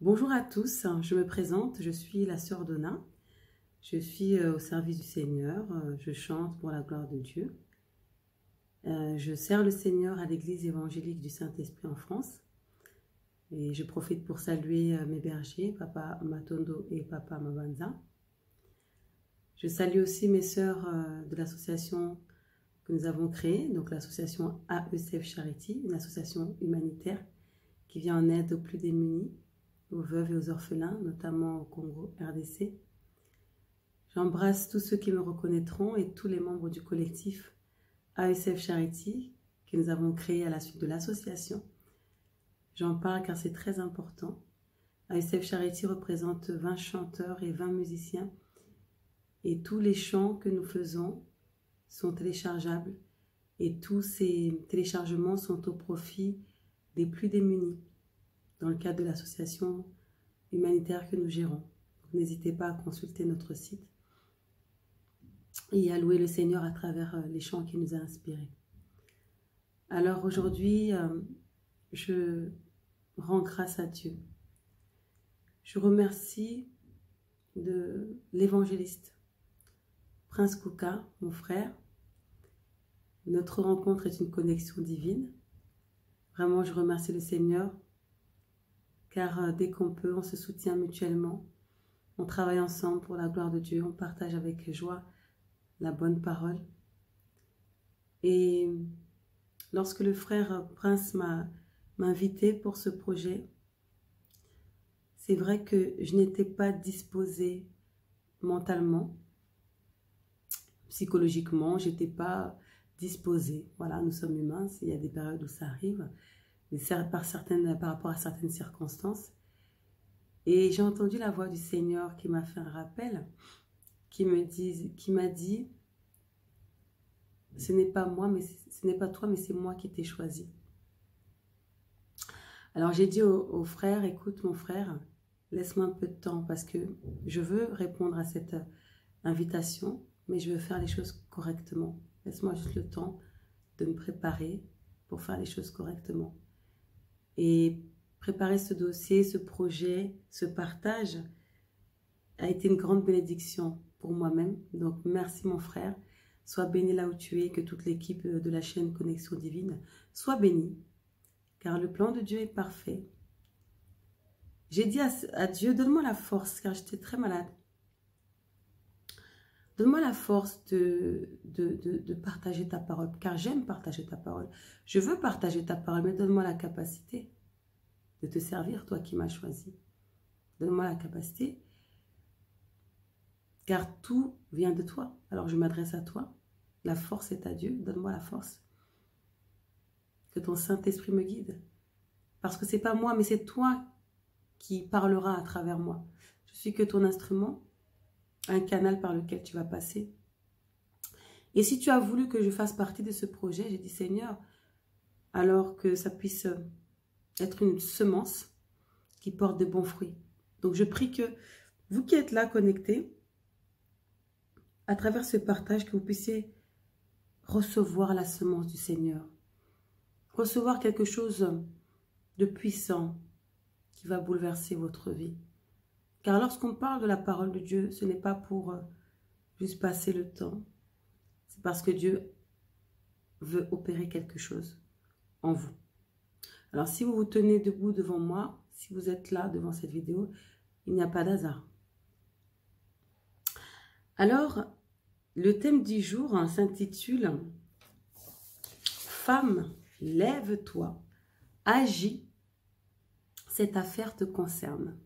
Bonjour à tous, je me présente, je suis la sœur Donna, je suis au service du Seigneur, je chante pour la gloire de Dieu. Je sers le Seigneur à l'église évangélique du Saint-Esprit en France et je profite pour saluer mes bergers, Papa Matondo et Papa Mabanza. Je salue aussi mes sœurs de l'association que nous avons créée, donc l'association AECF Charity, une association humanitaire qui vient en aide aux plus démunis, aux veuves et aux orphelins, notamment au Congo RDC. J'embrasse tous ceux qui me reconnaîtront et tous les membres du collectif AECF Charity que nous avons créé à la suite de l'association. J'en parle car c'est très important. AECF Charity représente 20 chanteurs et 20 musiciens et tous les chants que nous faisons sont téléchargeables et tous ces téléchargements sont au profit des plus démunis dans le cadre de l'association humanitaire que nous gérons. N'hésitez pas à consulter notre site et à louer le Seigneur à travers les chants qu'il nous a inspirés. Alors aujourd'hui, je rends grâce à Dieu. Je remercie de l'évangéliste Prince Kouka, mon frère. Notre rencontre est une connexion divine. Vraiment, je remercie le Seigneur car dès qu'on peut, on se soutient mutuellement. On travaille ensemble pour la gloire de Dieu. On partage avec joie la bonne parole. Et lorsque le frère Prince m'a invité pour ce projet, c'est vrai que je n'étais pas disposée mentalement, psychologiquement, je n'étais pas disposée. Voilà, nous sommes humains, il y a des périodes où ça arrive, mais par rapport à certaines circonstances. Et j'ai entendu la voix du Seigneur qui m'a fait un rappel, qui m'a dit, ce n'est pas moi, ce n'est pas toi, mais c'est moi qui t'ai choisi. Alors j'ai dit au frère, écoute mon frère, laisse-moi un peu de temps parce que je veux répondre à cette invitation, mais je veux faire les choses correctement. Laisse-moi juste le temps de me préparer pour faire les choses correctement. Et préparer ce dossier, ce projet, ce partage a été une grande bénédiction pour moi-même. Donc merci mon frère, sois béni là où tu es, que toute l'équipe de la chaîne Connexion Divine soit bénie, car le plan de Dieu est parfait. J'ai dit à Dieu, donne-moi la force, car j'étais très malade. Donne-moi la force de partager ta parole, car j'aime partager ta parole. Je veux partager ta parole, mais donne-moi la capacité de te servir, toi qui m'as choisi. Donne-moi la capacité, car tout vient de toi. Alors je m'adresse à toi. La force est à Dieu. Donne-moi la force. Que ton Saint-Esprit me guide. Parce que ce n'est pas moi, mais c'est toi qui parleras à travers moi. Je suis que ton instrument, un canal par lequel tu vas passer. Et si tu as voulu que je fasse partie de ce projet, j'ai dit Seigneur, alors que ça puisse être une semence qui porte de bons fruits. Donc je prie que vous qui êtes là connectés, à travers ce partage, que vous puissiez recevoir la semence du Seigneur. Recevoir quelque chose de puissant qui va bouleverser votre vie. Car lorsqu'on parle de la parole de Dieu, ce n'est pas pour juste passer le temps. C'est parce que Dieu veut opérer quelque chose en vous. Alors si vous vous tenez debout devant moi, si vous êtes là devant cette vidéo, il n'y a pas d'hasard. Alors, le thème du jour s'intitule « Femme, lève-toi, agis, cette affaire te concerne ».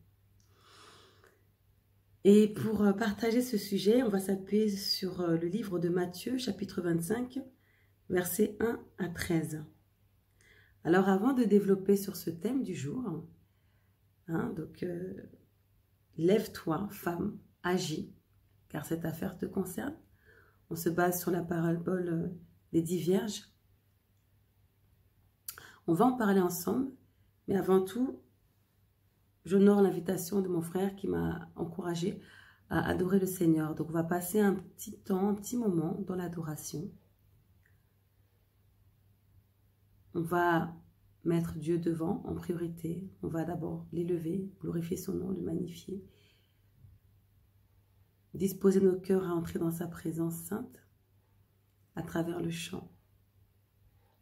Et pour partager ce sujet, on va s'appuyer sur le livre de Matthieu, chapitre 25, versets 1 à 13. Alors avant de développer sur ce thème du jour, lève-toi, femme, agis, car cette affaire te concerne. On se base sur la parabole des 10 vierges. On va en parler ensemble, mais avant tout, j'honore l'invitation de mon frère qui m'a encouragé à adorer le Seigneur. Donc on va passer un petit temps, un petit moment dans l'adoration. On va mettre Dieu devant en priorité. On va d'abord l'élever, glorifier son nom, le magnifier. Disposer nos cœurs à entrer dans sa présence sainte à travers le chant.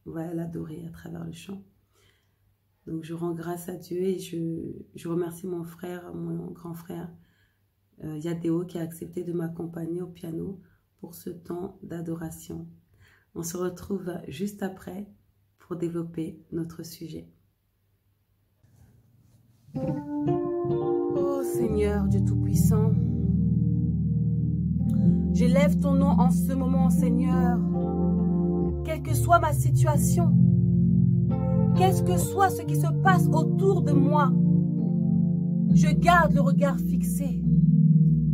On va l'adorer à travers le chant. Donc je rends grâce à Dieu et je remercie mon frère, mon grand frère Yadéo qui a accepté de m'accompagner au piano pour ce temps d'adoration. On se retrouve juste après pour développer notre sujet. Oh Seigneur Dieu Tout-Puissant, j'élève ton nom en ce moment, Seigneur. Quelle que soit ma situation, quel que soit ce qui se passe autour de moi, je garde le regard fixé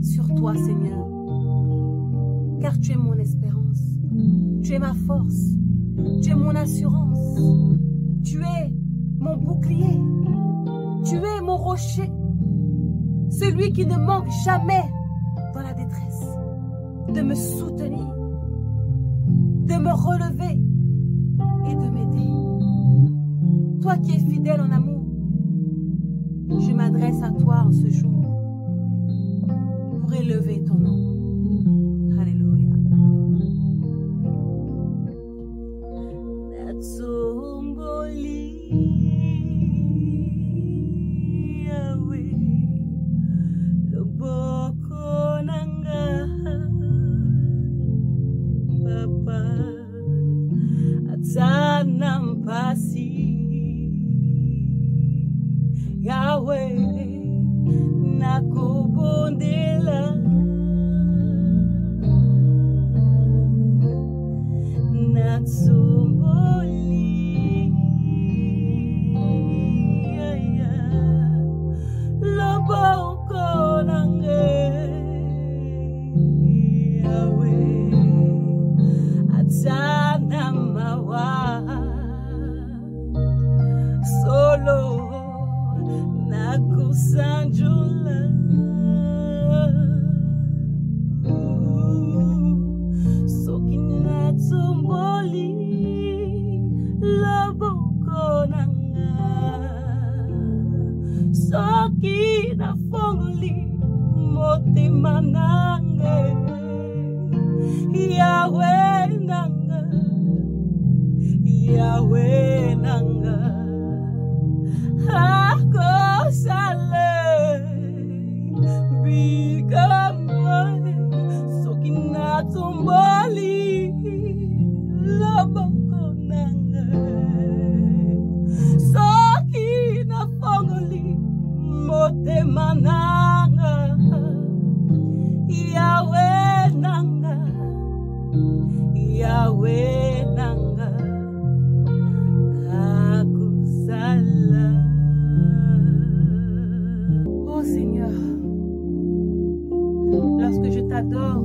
sur toi, Seigneur. Car tu es mon espérance, tu es ma force, tu es mon assurance, tu es mon bouclier, tu es mon rocher, celui qui ne manque jamais dans la détresse de me soutenir, de me relever et de m'aider. Toi qui es fidèle en amour, je m'adresse à toi en ce jour pour élever ton nom. Alléluia. Yahweh, nakubondela, natsumboli, loboko nange, Yahweh, atana mawa, solo. Nakusanjula Sokina tumboli Loboko nanga Sokina fongoli Motema nange Yahweh nanga Yahweh nanga Sale Bigamwe Sokina tumboli Loboko nanga Sokina fongoli Motema nanga Yahweh nanga Yahweh nanga Akusala. Oh Seigneur, lorsque je t'adore,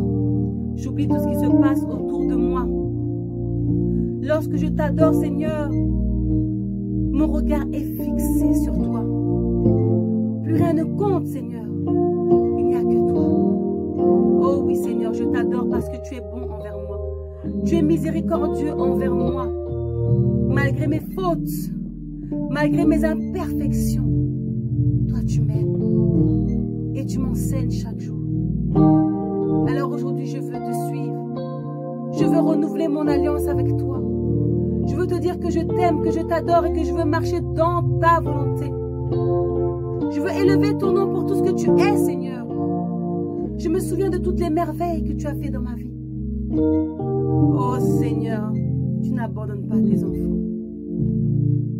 j'oublie tout ce qui se passe autour de moi. Lorsque je t'adore, Seigneur, mon regard est fixé sur toi. Plus rien ne compte, Seigneur. Il n'y a que toi. Oh oui, Seigneur, je t'adore parce que tu es bon envers moi. Tu es miséricordieux envers moi. Malgré mes fautes, malgré mes imperfections, toi tu m'aimes et tu m'enseignes chaque jour. Alors aujourd'hui je veux te suivre. Je veux renouveler mon alliance avec toi. Je veux te dire que je t'aime, que je t'adore et que je veux marcher dans ta volonté. Je veux élever ton nom pour tout ce que tu es, Seigneur. Je me souviens de toutes les merveilles que tu as fait dans ma vie. Oh Seigneur, tu n'abandonnes pas tes enfants.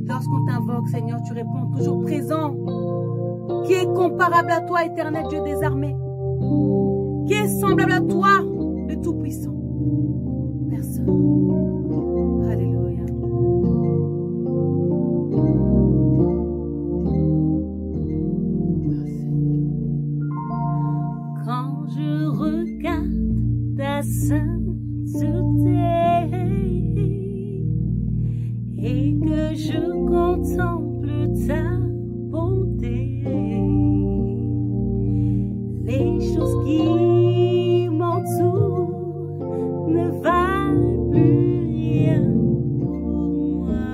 Lorsqu'on t'invoque, Seigneur, tu réponds toujours présent. Qui est comparable à toi, éternel Dieu des armées? Qui est semblable à toi, le Tout-Puissant? Personne. Alléluia. Quand je regarde ta sainteté et que je contemple ta bonté, les choses qui m'entourent ne valent plus rien pour moi.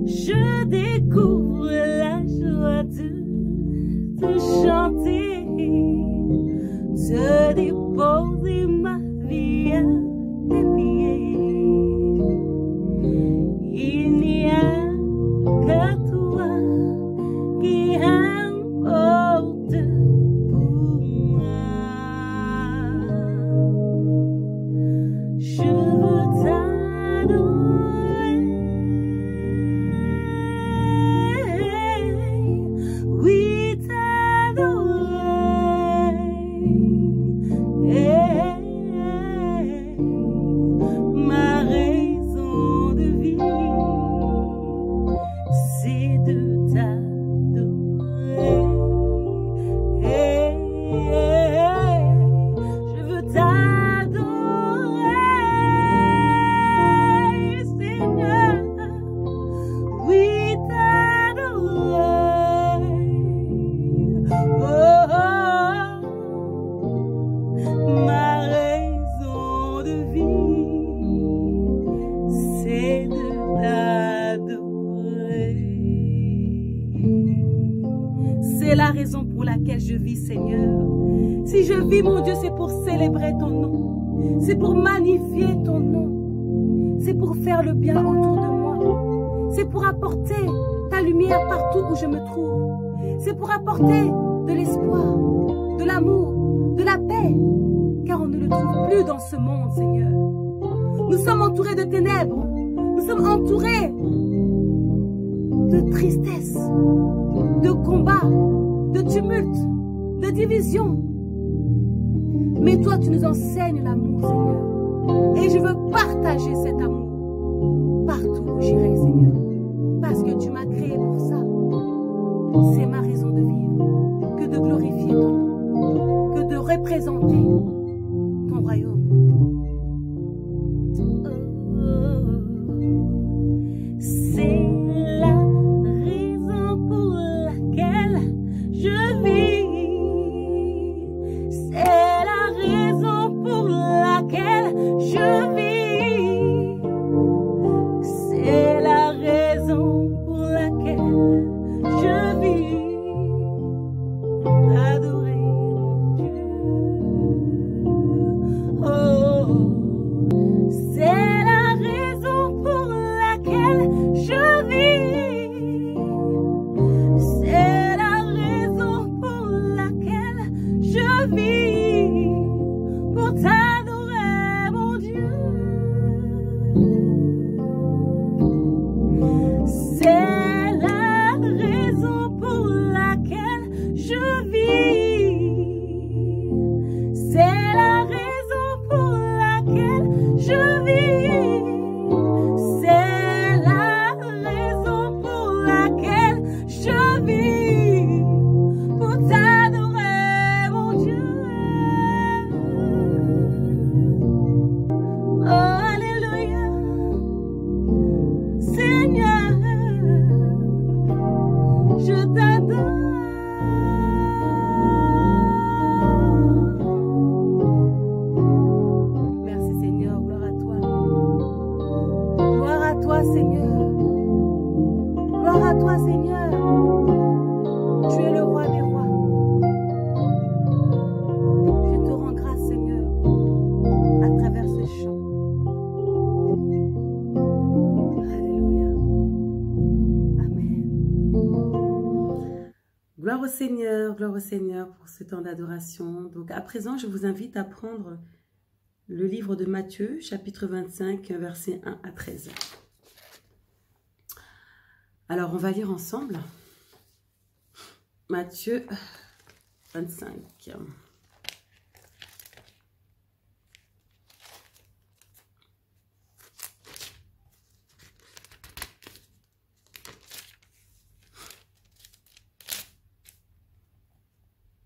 je découvre la joie de te chanter, de déposer ma vie à tes pieds. Il n'y a que toi qui importe pour moi. Je veux t'adorer, oui t'adorer. Ma raison de vivre, c'est de t'adorer. Je veux t'adorer, Seigneur, oui t'adorer. Oh, ma raison de vivre, c'est de t'adorer. C'est la raison pour laquelle je vis, Seigneur. Si je vis, mon Dieu, c'est pour célébrer ton nom. C'est pour magnifier ton nom. C'est pour faire le bien autour de moi. C'est pour apporter ta lumière partout où je me trouve. C'est pour apporter de l'espoir, de l'amour, de la paix. Car on ne le trouve plus dans ce monde, Seigneur. Nous sommes entourés de ténèbres. Nous sommes entourés de tristesse, de combats, de tumulte, de division. Mais toi, tu nous enseignes l'amour, Seigneur. Et je veux partager cet amour partout où j'irai, Seigneur. Parce que tu m'as créé pour ça. C'est ma raison de vivre, que de glorifier ton nom, que de représenter ton royaume. C'est la raison pour laquelle je vis. C'est la raison pour laquelle je vis. C'est la raison pour laquelle je vis. Adorer mon Dieu. Oh, c'est la raison pour laquelle je vis. C'est la raison pour laquelle je vis. Pour t'adorer, mon Dieu. C'est la raison pour laquelle je vis. C'est la raison pour laquelle je vis. C'est la raison pour laquelle je vis. Pour t'adorer, mon Dieu. Oh, alléluia. Seigneur, je t'adore. Merci Seigneur, gloire à toi. Gloire à toi Seigneur. Gloire à toi Seigneur. Tu es le roi des rois. Je te rends grâce Seigneur à travers ce chant. Alléluia. Amen. Gloire au Seigneur pour ce temps d'adoration. Donc à présent, je vous invite à prendre le livre de Matthieu, chapitre 25, versets 1 à 13. Alors, on va lire ensemble Matthieu 25.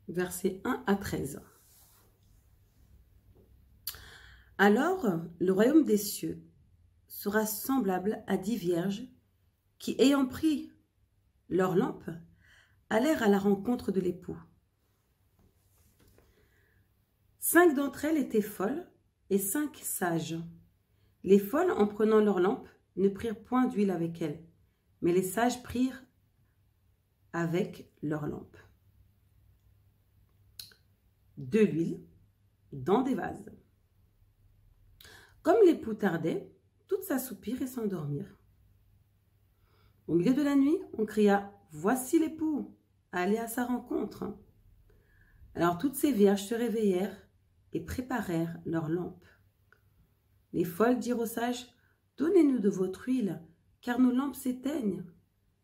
Versets 1 à 13. Alors, le royaume des cieux sera semblable à 10 vierges qui, ayant pris leurs lampes, allèrent à la rencontre de l'époux. 5 d'entre elles étaient folles et 5 sages. Les folles, en prenant leurs lampes, ne prirent point d'huile avec elles, Mais les sages prirent avec leurs lampes de l'huile dans des vases. Comme l'époux tardait, toutes s'assoupirent et s'endormirent. Au milieu de la nuit, on cria « Voici l'époux, allez à sa rencontre !» Alors toutes ces vierges se réveillèrent et préparèrent leurs lampes. Les folles dirent aux sages « Donnez-nous de votre huile, car nos lampes s'éteignent. »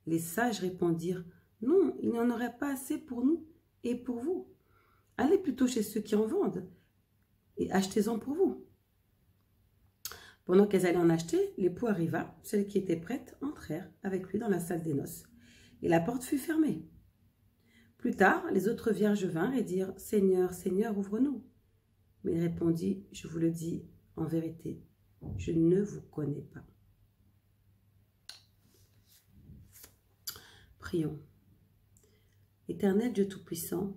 Les sages répondirent « Non, il n'y en aurait pas assez pour nous et pour vous. Allez plutôt chez ceux qui en vendent et achetez-en pour vous. » Pendant qu'elles allaient en acheter, l'époux arriva. Celles qui étaient prêtes entrèrent avec lui dans la salle des noces. Et la porte fut fermée. Plus tard, les autres vierges vinrent et dirent « Seigneur, Seigneur, ouvre-nous. » Mais il répondit « Je vous le dis en vérité, je ne vous connais pas. » Prions. Éternel Dieu Tout-Puissant,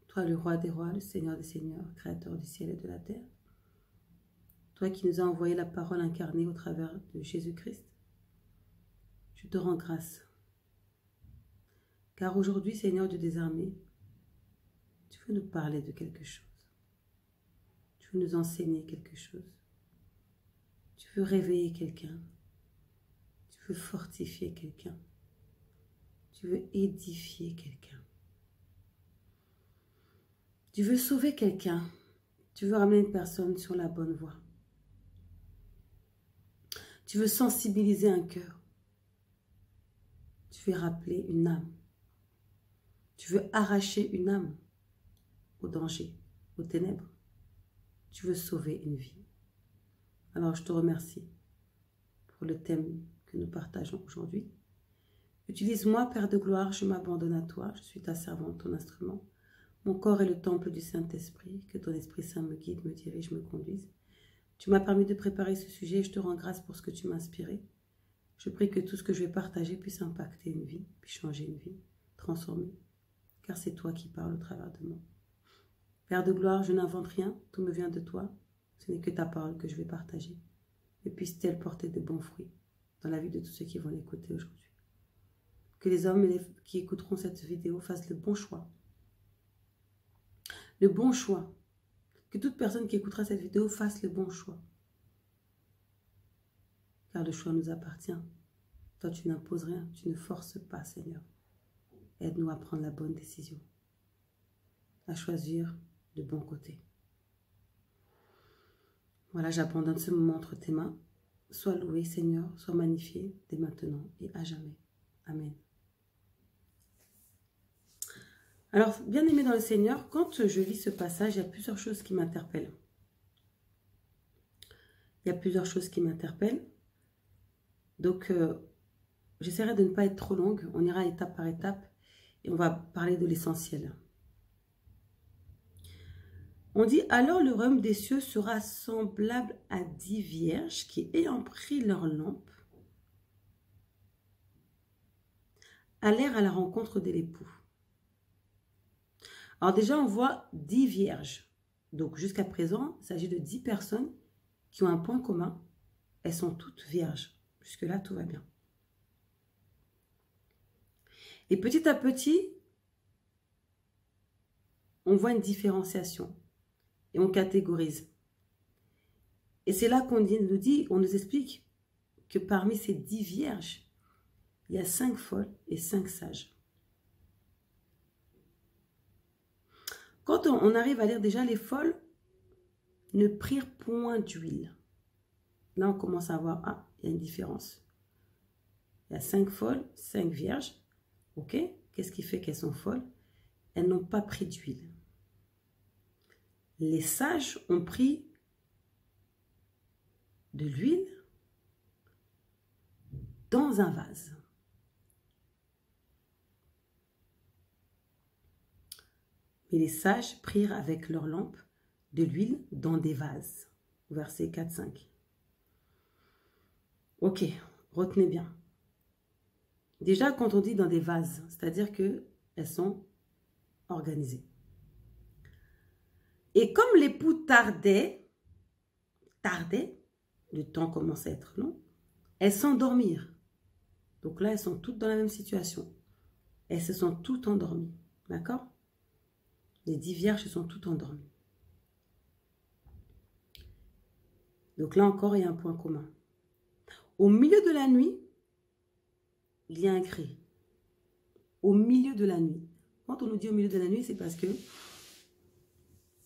toi le roi des rois, le Seigneur des seigneurs, créateur du ciel et de la terre, toi qui nous as envoyé la parole incarnée au travers de Jésus-Christ, je te rends grâce. Car aujourd'hui, Seigneur Dieu des armées, tu veux nous parler de quelque chose. Tu veux nous enseigner quelque chose. Tu veux réveiller quelqu'un. Tu veux fortifier quelqu'un. Tu veux édifier quelqu'un. Tu veux sauver quelqu'un. Tu veux ramener une personne sur la bonne voie. Tu veux sensibiliser un cœur. Tu veux rappeler une âme. Tu veux arracher une âme au danger, aux ténèbres. Tu veux sauver une vie. Alors je te remercie pour le thème que nous partageons aujourd'hui. Utilise-moi, Père de gloire, je m'abandonne à toi, je suis ta servante, ton instrument. Mon corps est le temple du Saint-Esprit, que ton Esprit Saint me guide, me dirige, me conduise. Tu m'as permis de préparer ce sujet et je te rends grâce pour ce que tu m'as inspiré. Je prie que tout ce que je vais partager puisse impacter une vie, puis changer une vie, transformer, car c'est toi qui parles au travers de moi. Père de gloire, je n'invente rien, tout me vient de toi. Ce n'est que ta parole que je vais partager. Et puisse-t-elle porter de bons fruits dans la vie de tous ceux qui vont l'écouter aujourd'hui. Que les hommes qui écouteront cette vidéo fassent le bon choix. Le bon choix. Que toute personne qui écoutera cette vidéo fasse le bon choix. Car le choix nous appartient. Toi, tu n'imposes rien, tu ne forces pas, Seigneur. Aide-nous à prendre la bonne décision. À choisir de bon côté. Voilà, j'abandonne ce moment entre tes mains. Sois loué, Seigneur, sois magnifié dès maintenant et à jamais. Amen. Alors, bien aimé dans le Seigneur, quand je lis ce passage, il y a plusieurs choses qui m'interpellent. Il y a plusieurs choses qui m'interpellent. Donc, j'essaierai de ne pas être trop longue. On ira étape par étape et on va parler de l'essentiel. On dit, alors le royaume des cieux sera semblable à 10 vierges qui, ayant pris leur lampe, allèrent à la rencontre de l'époux. Alors déjà, on voit 10 vierges. Donc jusqu'à présent, il s'agit de 10 personnes qui ont un point commun. Elles sont toutes vierges. Jusque-là, tout va bien. Et petit à petit, on voit une différenciation. Et on catégorise. Et c'est là qu'on nous explique que parmi ces 10 vierges, il y a 5 folles et 5 sages. Quand on arrive à lire déjà, les folles ne prirent point d'huile. Là, on commence à voir, ah, il y a une différence. Il y a 5 folles, 5 vierges. Ok, qu'est-ce qui fait qu'elles sont folles? Elles n'ont pas pris d'huile. Les sages ont pris de l'huile dans un vase. Mais les sages prirent avec leurs lampes de l'huile dans des vases. Verset 4-5. Ok, retenez bien. Déjà, quand on dit dans des vases, c'est-à-dire qu'elles sont organisées. Et comme l'époux tardait, le temps commence à être long, elles s'endormirent. Donc là, elles sont toutes dans la même situation. Elles se sont toutes endormies. D'accord? Les 10 vierges se sont toutes endormies. Donc là encore, il y a un point commun. Au milieu de la nuit, il y a un cri. Au milieu de la nuit. Quand on nous dit au milieu de la nuit, c'est parce que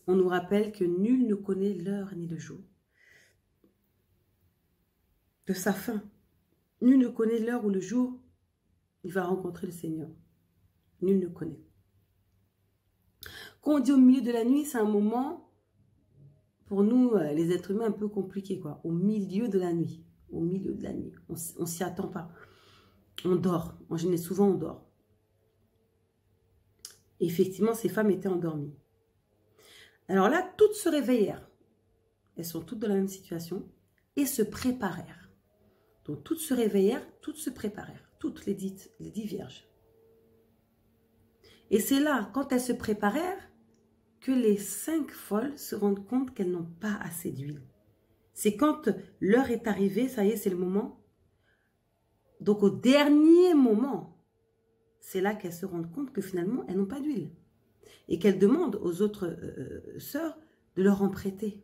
on nous rappelle que nul ne connaît l'heure ni le jour de sa fin. Nul ne connaît l'heure ou le jour où il va rencontrer le Seigneur. Nul ne connaît. Quand on dit au milieu de la nuit, c'est un moment, pour nous, les êtres humains, un peu compliqué, quoi. Au milieu de la nuit. Au milieu de la nuit. On ne s'y attend pas. On dort. En général, souvent, on dort. Et effectivement, ces femmes étaient endormies. Alors là, toutes se réveillèrent. Elles sont toutes dans la même situation. Et se préparèrent. Donc, toutes se réveillèrent, toutes se préparèrent. Toutes les 10 vierges. Et c'est là, quand elles se préparèrent, que les 5 folles se rendent compte qu'elles n'ont pas assez d'huile. C'est quand l'heure est arrivée, ça y est, c'est le moment. Donc, au dernier moment, c'est là qu'elles se rendent compte que finalement, elles n'ont pas d'huile. Et qu'elles demandent aux autres sœurs de leur en prêter.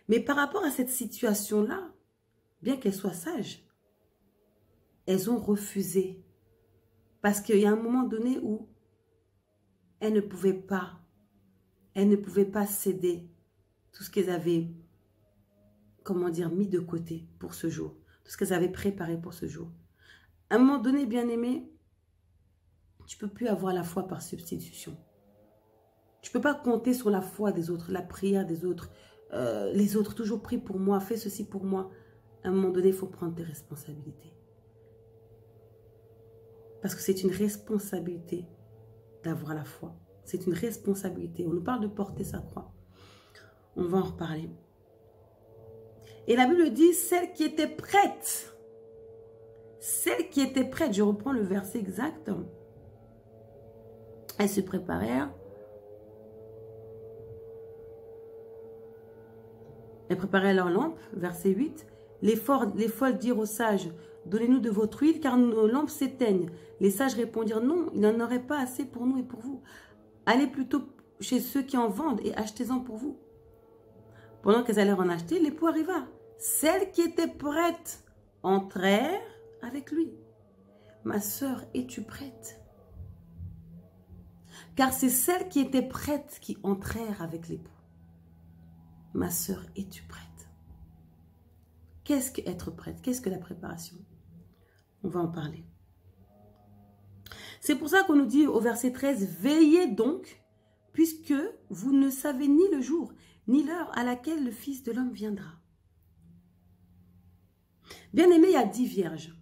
Mais par rapport à cette situation-là, bien qu'elles soient sages, elles ont refusé. Parce qu'il y a un moment donné où elles ne pouvaient pas céder tout ce qu'elles avaient, comment dire, mis de côté pour ce jour. Tout ce qu'elles avaient préparé pour ce jour. À un moment donné, bien-aimé, tu ne peux plus avoir la foi par substitution. Tu ne peux pas compter sur la foi des autres, la prière des autres. Les autres, toujours prie pour moi, fais ceci pour moi. À un moment donné, il faut prendre tes responsabilités. Parce que c'est une responsabilité d'avoir la foi. C'est une responsabilité. On nous parle de porter sa croix. On va en reparler. Et la Bible dit, celle qui était prête. Celle qui était prête. Je reprends le verset exact. Elles se préparèrent. Elles préparaient leur lampe. Verset 8. Les folles dirent aux sages, donnez-nous de votre huile, car nos lampes s'éteignent. Les sages répondirent, non, il n'en aurait pas assez pour nous et pour vous. Allez plutôt chez ceux qui en vendent et achetez-en pour vous. Pendant qu'elles allaient en acheter, l'époux arriva. Celles qui étaient prêtes entrèrent avec lui. Ma sœur, es-tu prête? Car c'est celles qui étaient prêtes qui entrèrent avec l'époux. Ma sœur, es-tu prête? Qu'est-ce qu'être prête? Qu'est-ce que la préparation? On va en parler. C'est pour ça qu'on nous dit au verset 13, « Veillez donc, puisque vous ne savez ni le jour, ni l'heure à laquelle le Fils de l'homme viendra. » Bien aimé, il y a 10 vierges.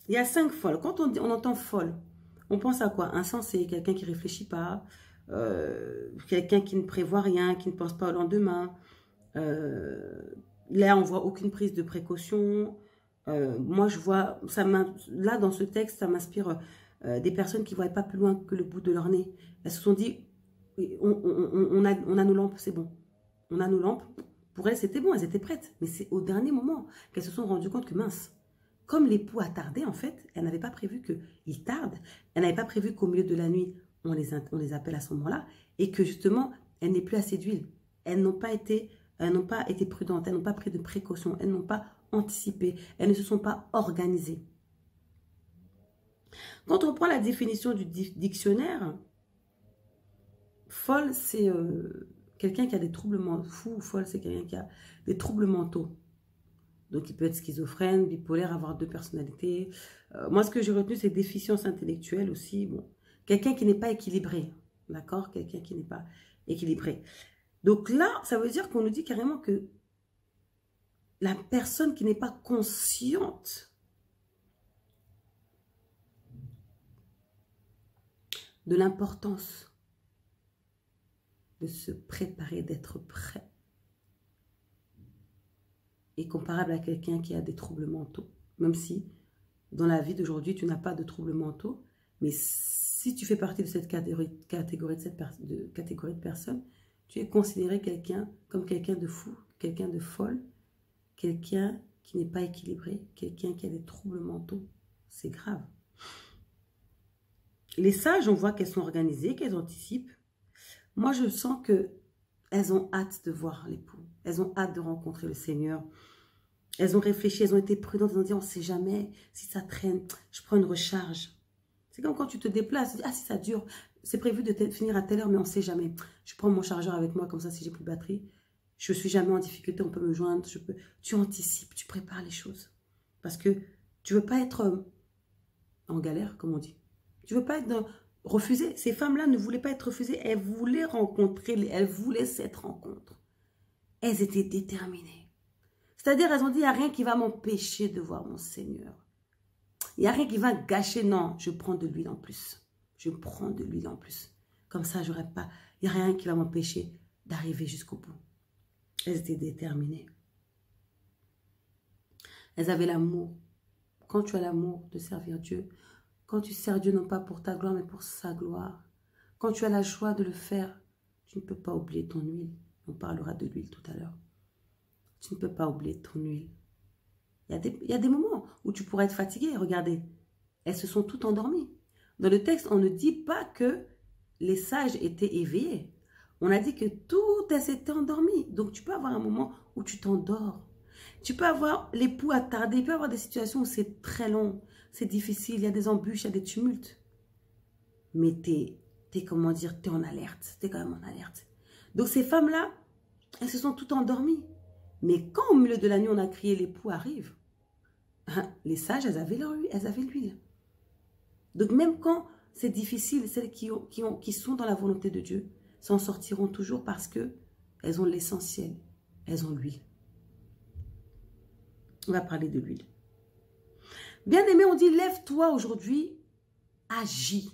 Il y a 5 folles. Quand on entend folle, on pense à quoi? Insensé, quelqu'un qui ne réfléchit pas, quelqu'un qui ne prévoit rien, qui ne pense pas au lendemain. Là, on ne voit aucune prise de précaution. Moi, je vois, là, dans ce texte, ça m'inspire des personnes qui ne voient pas plus loin que le bout de leur nez. Elles se sont dit, on a nos lampes, c'est bon. On a nos lampes. Pour elles, c'était bon, elles étaient prêtes. Mais c'est au dernier moment qu'elles se sont rendues compte que mince, comme l'époux a tardé, en fait, elles n'avaient pas prévu qu'il tarde. Elles n'avaient pas prévu qu'au milieu de la nuit, on les appelle à ce moment-là. Et que justement, elles n'aient plus assez d'huile. Elles n'ont pas été prudentes, elles n'ont pas pris de précautions, elles n'ont pas anticipé, elles ne se sont pas organisées. Quand on prend la définition du dictionnaire, folle, c'est quelqu'un qui a des troubles mentaux. Fou ou folle, c'est quelqu'un qui a des troubles mentaux. Donc, il peut être schizophrène, bipolaire, avoir 2 personnalités. Moi, ce que j'ai retenu, c'est déficience intellectuelle aussi. Bon, quelqu'un qui n'est pas équilibré, d'accord? Quelqu'un qui n'est pas équilibré. Donc là, ça veut dire qu'on nous dit carrément que la personne qui n'est pas consciente de l'importance de se préparer, d'être prêt, est comparable à quelqu'un qui a des troubles mentaux. Même si, dans la vie d'aujourd'hui, tu n'as pas de troubles mentaux, mais si tu fais partie de cette catégorie de personnes, tu es considéré comme quelqu'un de fou, quelqu'un de folle, quelqu'un qui n'est pas équilibré, quelqu'un qui a des troubles mentaux, c'est grave. Les sages, on voit qu'elles sont organisées, qu'elles anticipent. Moi, je sens qu'elles ont hâte de voir l'époux. Elles ont hâte de rencontrer le Seigneur. Elles ont réfléchi, elles ont été prudentes, elles ont dit, on ne sait jamais, si ça traîne, je prends une recharge. C'est comme quand tu te déplaces, tu dis, ah si ça dure, c'est prévu de finir à telle heure, mais on ne sait jamais. Je prends mon chargeur avec moi, comme ça, si j'ai plus de batterie, je ne suis jamais en difficulté, on peut me joindre, tu anticipes, tu prépares les choses. Parce que tu ne veux pas être en galère, comme on dit. Tu ne veux pas être refusé. Ces femmes-là ne voulaient pas être refusées, elles voulaient rencontrer, elles voulaient cette rencontre. Elles étaient déterminées. C'est-à-dire, elles ont dit, il n'y a rien qui va m'empêcher de voir mon Seigneur. Il n'y a rien qui va gâcher. Non, je prends de l'huile en plus. Je prends de l'huile en plus. Comme ça, il n'y a rien qui va m'empêcher d'arriver jusqu'au bout. Elles étaient déterminées. Elles avaient l'amour. Quand tu as l'amour de servir Dieu, quand tu sers Dieu non pas pour ta gloire, mais pour sa gloire, quand tu as la joie de le faire, tu ne peux pas oublier ton huile. On parlera de l'huile tout à l'heure. Tu ne peux pas oublier ton huile. Il y a des moments où tu pourrais être fatigué. Regardez, elles se sont toutes endormies. Dans le texte, on ne dit pas que les sages étaient éveillés. On a dit que toutes elles étaient endormies. Donc, tu peux avoir un moment où tu t'endors. Tu peux avoir l'époux attardé. Il peut y avoir des situations où c'est très long. C'est difficile. Il y a des embûches, il y a des tumultes. Mais t'es comment dire, t'es en alerte. T'es quand même en alerte. Donc, ces femmes-là, elles se sont toutes endormies. Mais quand au milieu de la nuit, on a crié, l'époux arrive, les sages, elles avaient l'huile. Donc même quand c'est difficile, celles qui sont dans la volonté de Dieu s'en sortiront toujours parce qu'elles ont l'essentiel, elles ont l'huile. On va parler de l'huile. Bien-aimé, on dit, lève-toi aujourd'hui, agis,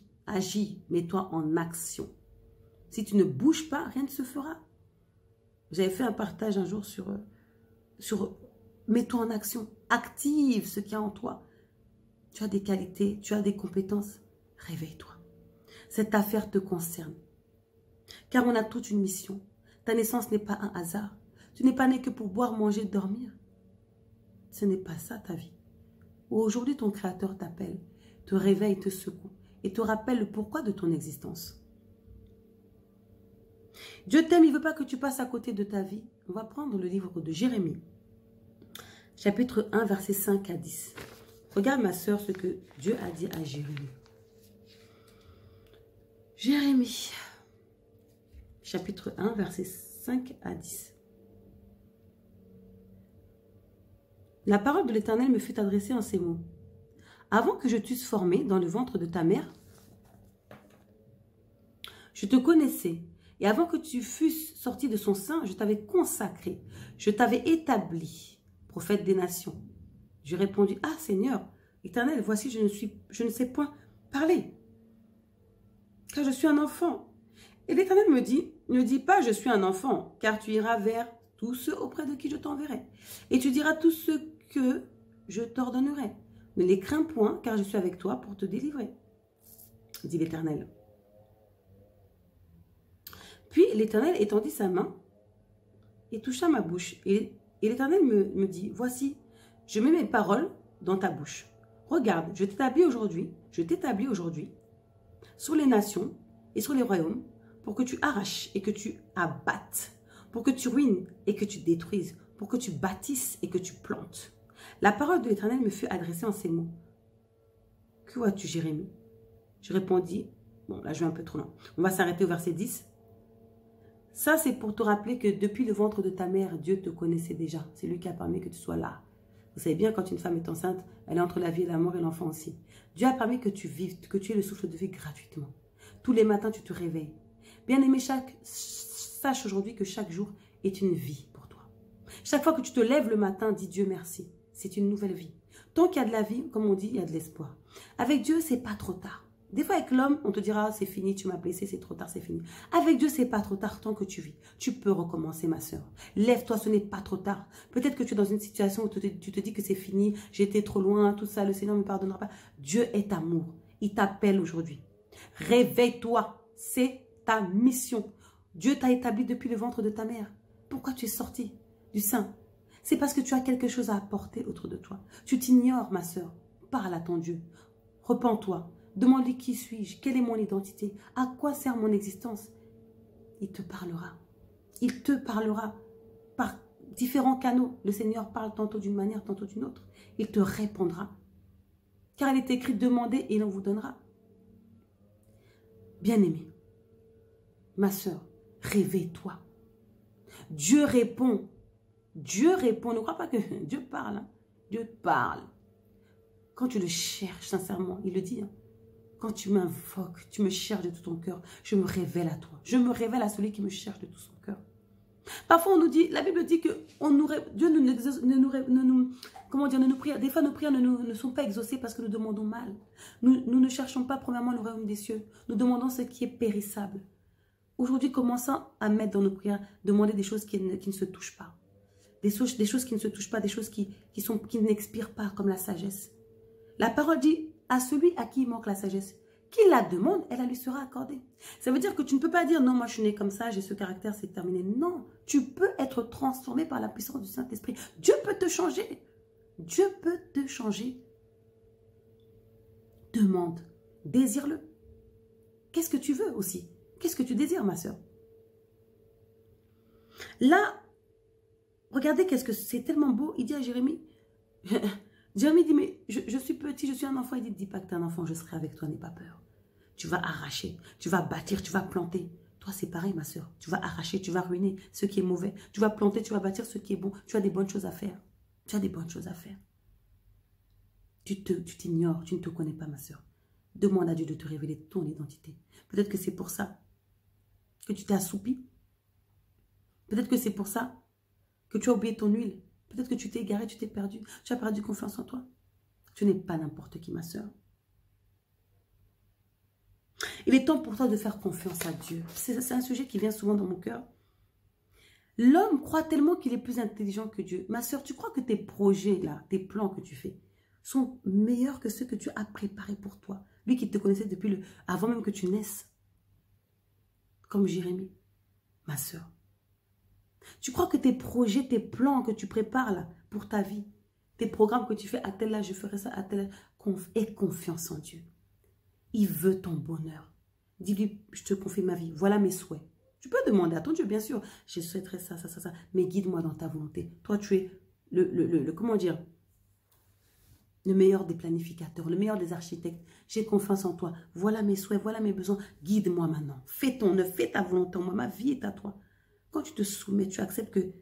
mets-toi en action. Si tu ne bouges pas, rien ne se fera. J'avais fait un partage un jour sur mets-toi en action, active ce qu'il y a en toi. Tu as des qualités, tu as des compétences, réveille-toi. Cette affaire te concerne. Car on a toute une mission. Ta naissance n'est pas un hasard. Tu n'es pas né que pour boire, manger, dormir. Ce n'est pas ça ta vie. Aujourd'hui, ton Créateur t'appelle, te réveille, te secoue et te rappelle le pourquoi de ton existence. Dieu t'aime, il ne veut pas que tu passes à côté de ta vie. On va prendre le livre de Jérémie, chapitre 1, versets 5 à 10. Regarde ma sœur ce que Dieu a dit à Jérémie. Jérémie, chapitre 1, versets 5 à 10. La parole de l'Éternel me fut adressée en ces mots. Avant que je t'eusse formé dans le ventre de ta mère, je te connaissais. Et avant que tu fusses sorti de son sein, je t'avais consacré. Je t'avais établi, prophète des nations. Je répondis, ah Seigneur, Éternel, voici je ne sais point parler, car je suis un enfant. Et l'Éternel me dit, ne dis pas je suis un enfant, car tu iras vers tous ceux auprès de qui je t'enverrai. Et tu diras tout ce que je t'ordonnerai. Ne les crains point, car je suis avec toi pour te délivrer, dit l'Éternel. Puis l'Éternel étendit sa main et toucha ma bouche. Et l'Éternel me dit, voici, je mets mes paroles dans ta bouche. Regarde, je t'établis aujourd'hui sur les nations et sur les royaumes pour que tu arraches et que tu abattes, pour que tu ruines et que tu détruises, pour que tu bâtisses et que tu plantes. La parole de l'Éternel me fut adressée en ces mots. Que vois-tu, Jérémie? Je répondis, bon là je vais un peu trop loin. On va s'arrêter au verset 10. Ça, c'est pour te rappeler que depuis le ventre de ta mère, Dieu te connaissait déjà. C'est lui qui a permis que tu sois là. Vous savez bien, quand une femme est enceinte, elle est entre la vie et la mort et l'enfant aussi. Dieu a permis que tu vives, que tu aies le souffle de vie gratuitement. Tous les matins, tu te réveilles. Bien-aimé, sache aujourd'hui que chaque jour est une vie pour toi. Chaque fois que tu te lèves le matin, dis Dieu merci. C'est une nouvelle vie. Tant qu'il y a de la vie, comme on dit, il y a de l'espoir. Avec Dieu, c'est pas trop tard. Des fois, avec l'homme, on te dira, c'est fini, tu m'as blessé, c'est trop tard, c'est fini. Avec Dieu, c'est pas trop tard tant que tu vis. Tu peux recommencer, ma soeur. Lève-toi, ce n'est pas trop tard. Peut-être que tu es dans une situation où tu te dis que c'est fini, j'ai été trop loin, tout ça, le Seigneur ne me pardonnera pas. Dieu est amour. Il t'appelle aujourd'hui. Réveille-toi. C'est ta mission. Dieu t'a établi depuis le ventre de ta mère. Pourquoi tu es sorti du sein? C'est parce que tu as quelque chose à apporter autour de toi. Tu t'ignores, ma sœur. Parle à ton Dieu. Repens-toi. Demande-lui qui suis-je, quelle est mon identité, à quoi sert mon existence. Il te parlera. Il te parlera par différents canaux. Le Seigneur parle tantôt d'une manière, tantôt d'une autre. Il te répondra. Car il est écrit, demandez et il en vous donnera. Bien-aimé, ma sœur, réveille-toi. Dieu répond. Dieu répond. Ne crois pas que Dieu parle. Hein. Dieu parle. Quand tu le cherches sincèrement, il le dit. Hein. Quand tu m'invoques, tu me cherches de tout ton cœur, je me révèle à toi. Je me révèle à celui qui me cherche de tout son cœur. Parfois, on nous dit, la Bible dit que Dieu des fois nos prières ne sont pas exaucées parce que nous demandons mal. Nous ne cherchons pas premièrement le royaume des cieux. Nous demandons ce qui est périssable. Aujourd'hui, commençons à mettre dans nos prières, demander des choses qui ne se touchent pas. Des choses qui ne se touchent pas, des choses qui n'expirent pas, comme la sagesse. La parole dit, à celui à qui il manque la sagesse, qu'il la demande, elle lui sera accordée. Ça veut dire que tu ne peux pas dire, non, moi je suis né comme ça, j'ai ce caractère, c'est terminé. Non, tu peux être transformé par la puissance du Saint-Esprit. Dieu peut te changer. Dieu peut te changer. Demande, désire-le. Qu'est-ce que tu veux aussi? Qu'est-ce que tu désires, ma soeur? Là, regardez qu'est-ce que c'est tellement beau. Il dit à Jérémie, Jérémie dit, mais je suis petit, je suis un enfant. Il dit, dis pas que tu es un enfant, je serai avec toi, n'aie pas peur. Tu vas arracher, tu vas bâtir, tu vas planter. Toi, c'est pareil, ma soeur. Tu vas arracher, tu vas ruiner ce qui est mauvais. Tu vas planter, tu vas bâtir ce qui est bon. Tu as des bonnes choses à faire. Tu as des bonnes choses à faire. Tu t'ignores, tu ne te connais pas, ma soeur. Demande à Dieu de te révéler ton identité. Peut-être que c'est pour ça que tu t'es assoupi. Peut-être que c'est pour ça que tu as oublié ton huile. Peut-être que tu t'es égaré, tu t'es perdu. Tu as perdu confiance en toi. Tu n'es pas n'importe qui, ma soeur. Il est temps pour toi de faire confiance à Dieu. C'est un sujet qui vient souvent dans mon cœur. L'homme croit tellement qu'il est plus intelligent que Dieu. Ma soeur, tu crois que tes projets, là, tes plans que tu fais, sont meilleurs que ceux que tu as préparés pour toi. Lui qui te connaissait depuis avant même que tu naisses. Comme Jérémie, ma soeur. Tu crois que tes projets, tes plans que tu prépares là, pour ta vie, tes programmes que tu fais, à tel âge, je ferai ça, à tel âge, aie confiance en Dieu. Il veut ton bonheur. Dis-lui, je te confie ma vie, voilà mes souhaits. Tu peux demander à ton Dieu, bien sûr, je souhaiterais ça, ça, ça, ça, mais guide-moi dans ta volonté. Toi, tu es comment dire, le meilleur des planificateurs, le meilleur des architectes. J'ai confiance en toi. Voilà mes souhaits, voilà mes besoins. Guide-moi maintenant. Fais ton œuvre, fais ta volonté en moi. Ma vie est à toi. Quand tu te soumets, tu acceptes que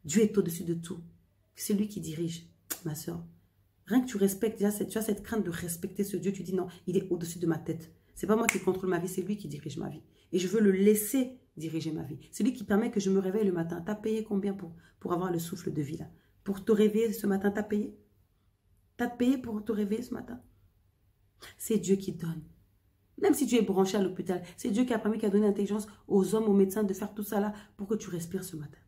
Dieu est au-dessus de tout. C'est lui qui dirige, ma soeur. Rien que tu respectes, déjà, tu as cette crainte de respecter ce Dieu. Tu dis non, il est au-dessus de ma tête. C'est pas moi qui contrôle ma vie, c'est lui qui dirige ma vie. Et je veux le laisser diriger ma vie. C'est lui qui permet que je me réveille le matin. T'as payé combien pour avoir le souffle de vie là? Pour te réveiller ce matin, t'as payé? T'as payé pour te réveiller ce matin? C'est Dieu qui donne. Même si tu es branché à l'hôpital, c'est Dieu qui a permis, qui a donné l'intelligence aux hommes, aux médecins de faire tout ça là pour que tu respires ce matin.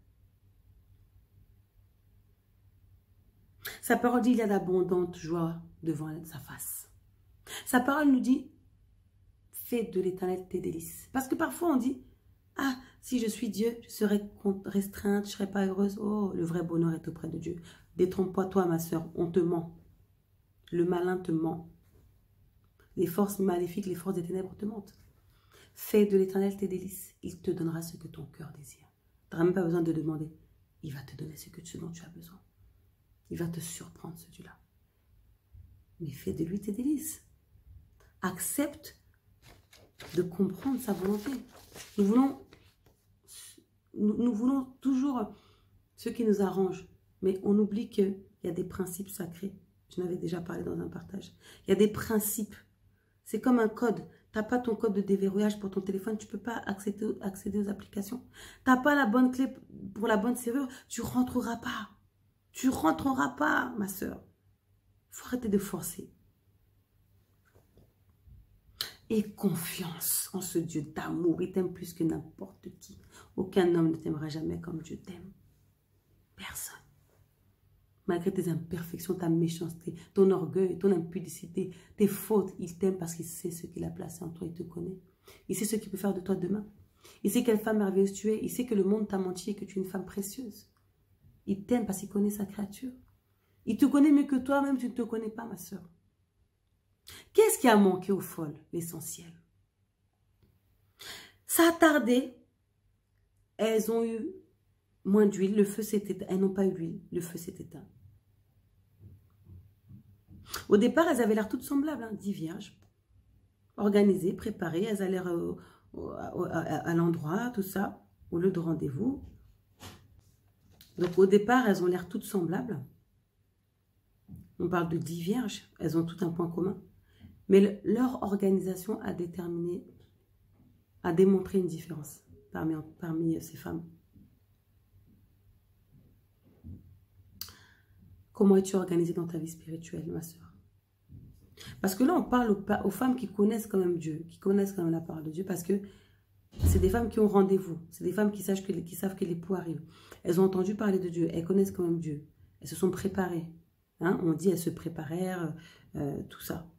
Sa parole dit, il y a d'abondantes joies devant sa face. Sa parole nous dit, fais de l'Éternel tes délices. Parce que parfois on dit, ah, si je suis Dieu, je serai restreinte, je ne serai pas heureuse. Oh, le vrai bonheur est auprès de Dieu. Détrompe-toi, toi, ma soeur, on te ment. Le malin te ment. Les forces maléfiques, les forces des ténèbres te mentent. Fais de l'Éternel tes délices. Il te donnera ce que ton cœur désire. Tu n'auras même pas besoin de demander. Il va te donner ce dont tu as besoin. Il va te surprendre, ce Dieu-là. Mais fais de lui tes délices. Accepte de comprendre sa volonté. Nous voulons toujours ce qui nous arrange. Mais on oublie qu'il y a des principes sacrés. Je n'avais déjà parlé dans un partage. Il y a des principes. C'est comme un code. Tu n'as pas ton code de déverrouillage pour ton téléphone. Tu ne peux pas accéder aux applications. Tu n'as pas la bonne clé pour la bonne serrure. Tu ne rentreras pas. Tu ne rentreras pas, ma soeur. Il faut arrêter de forcer. Aie confiance en ce Dieu d'amour. Il t'aime plus que n'importe qui. Aucun homme ne t'aimera jamais comme Dieu t'aime. Personne. Malgré tes imperfections, ta méchanceté, ton orgueil, ton impudicité, tes fautes, il t'aime parce qu'il sait ce qu'il a placé en toi, il te connaît. Il sait ce qu'il peut faire de toi demain. Il sait quelle femme merveilleuse tu es. Il sait que le monde t'a menti et que tu es une femme précieuse. Il t'aime parce qu'il connaît sa créature. Il te connaît mieux que toi-même, tu ne te connais pas, ma soeur. Qu'est-ce qui a manqué aux folles? L'essentiel. Ça a tardé. Elles ont eu moins d'huile. Le feu s'est éteint. Elles n'ont pas eu d'huile. Le feu s'est éteint. Au départ, elles avaient l'air toutes semblables. Hein, 10 vierges. Organisées, préparées. Elles allaient à l'endroit, tout ça. Au lieu de rendez-vous. Donc, au départ, elles ont l'air toutes semblables. On parle de 10 vierges. Elles ont tout un point commun. Mais leur organisation a déterminé, a démontré une différence parmi ces femmes. Comment es-tu organisée dans ta vie spirituelle, ma soeur? Parce que là, on parle aux femmes qui connaissent quand même Dieu, qui connaissent quand même la parole de Dieu, parce que c'est des femmes qui ont rendez-vous. C'est des femmes qui savent que l'époux arrive. Elles ont entendu parler de Dieu. Elles connaissent quand même Dieu. Elles se sont préparées. Hein? On dit elles se préparèrent, tout ça.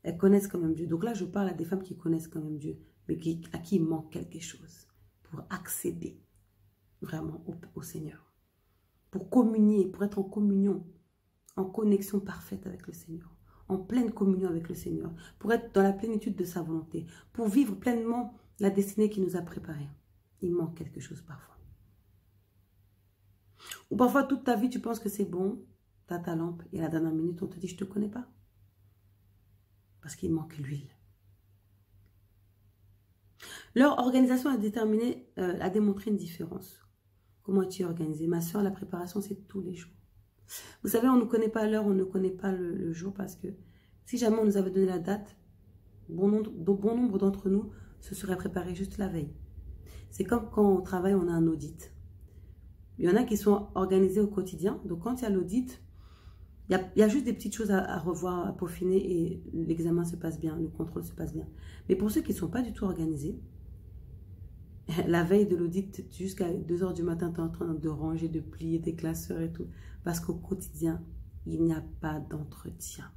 Elles connaissent quand même Dieu. Donc là, je parle à des femmes qui connaissent quand même Dieu, mais à qui il manque quelque chose pour accéder vraiment au Seigneur. Pour communier, pour être en communion, en connexion parfaite avec le Seigneur. En pleine communion avec le Seigneur. Pour être dans la plénitude de sa volonté. Pour vivre pleinement la destinée qu'il nous a préparée. Il manque quelque chose parfois. Ou parfois, toute ta vie, tu penses que c'est bon, tu as ta lampe, et à la dernière minute, on te dit, je ne te connais pas. Parce qu'il manque l'huile. Leur organisation a démontré une différence. Comment es-tu organisée? Ma soeur, la préparation, c'est tous les jours. Vous savez, on ne connaît pas l'heure, on ne connaît pas le jour, parce que si jamais on nous avait donné la date, bon nombre d'entre nous se seraient préparés juste la veille. C'est comme quand au travail, on a un audit. Il y en a qui sont organisés au quotidien. Donc, quand il y a l'audit, il y a juste des petites choses à revoir, à peaufiner et l'examen se passe bien, le contrôle se passe bien. Mais pour ceux qui ne sont pas du tout organisés, la veille de l'audit, jusqu'à 2 h du matin, tu es en train de ranger, de plier tes classeurs et tout. Parce qu'au quotidien, il n'y a pas d'entretien.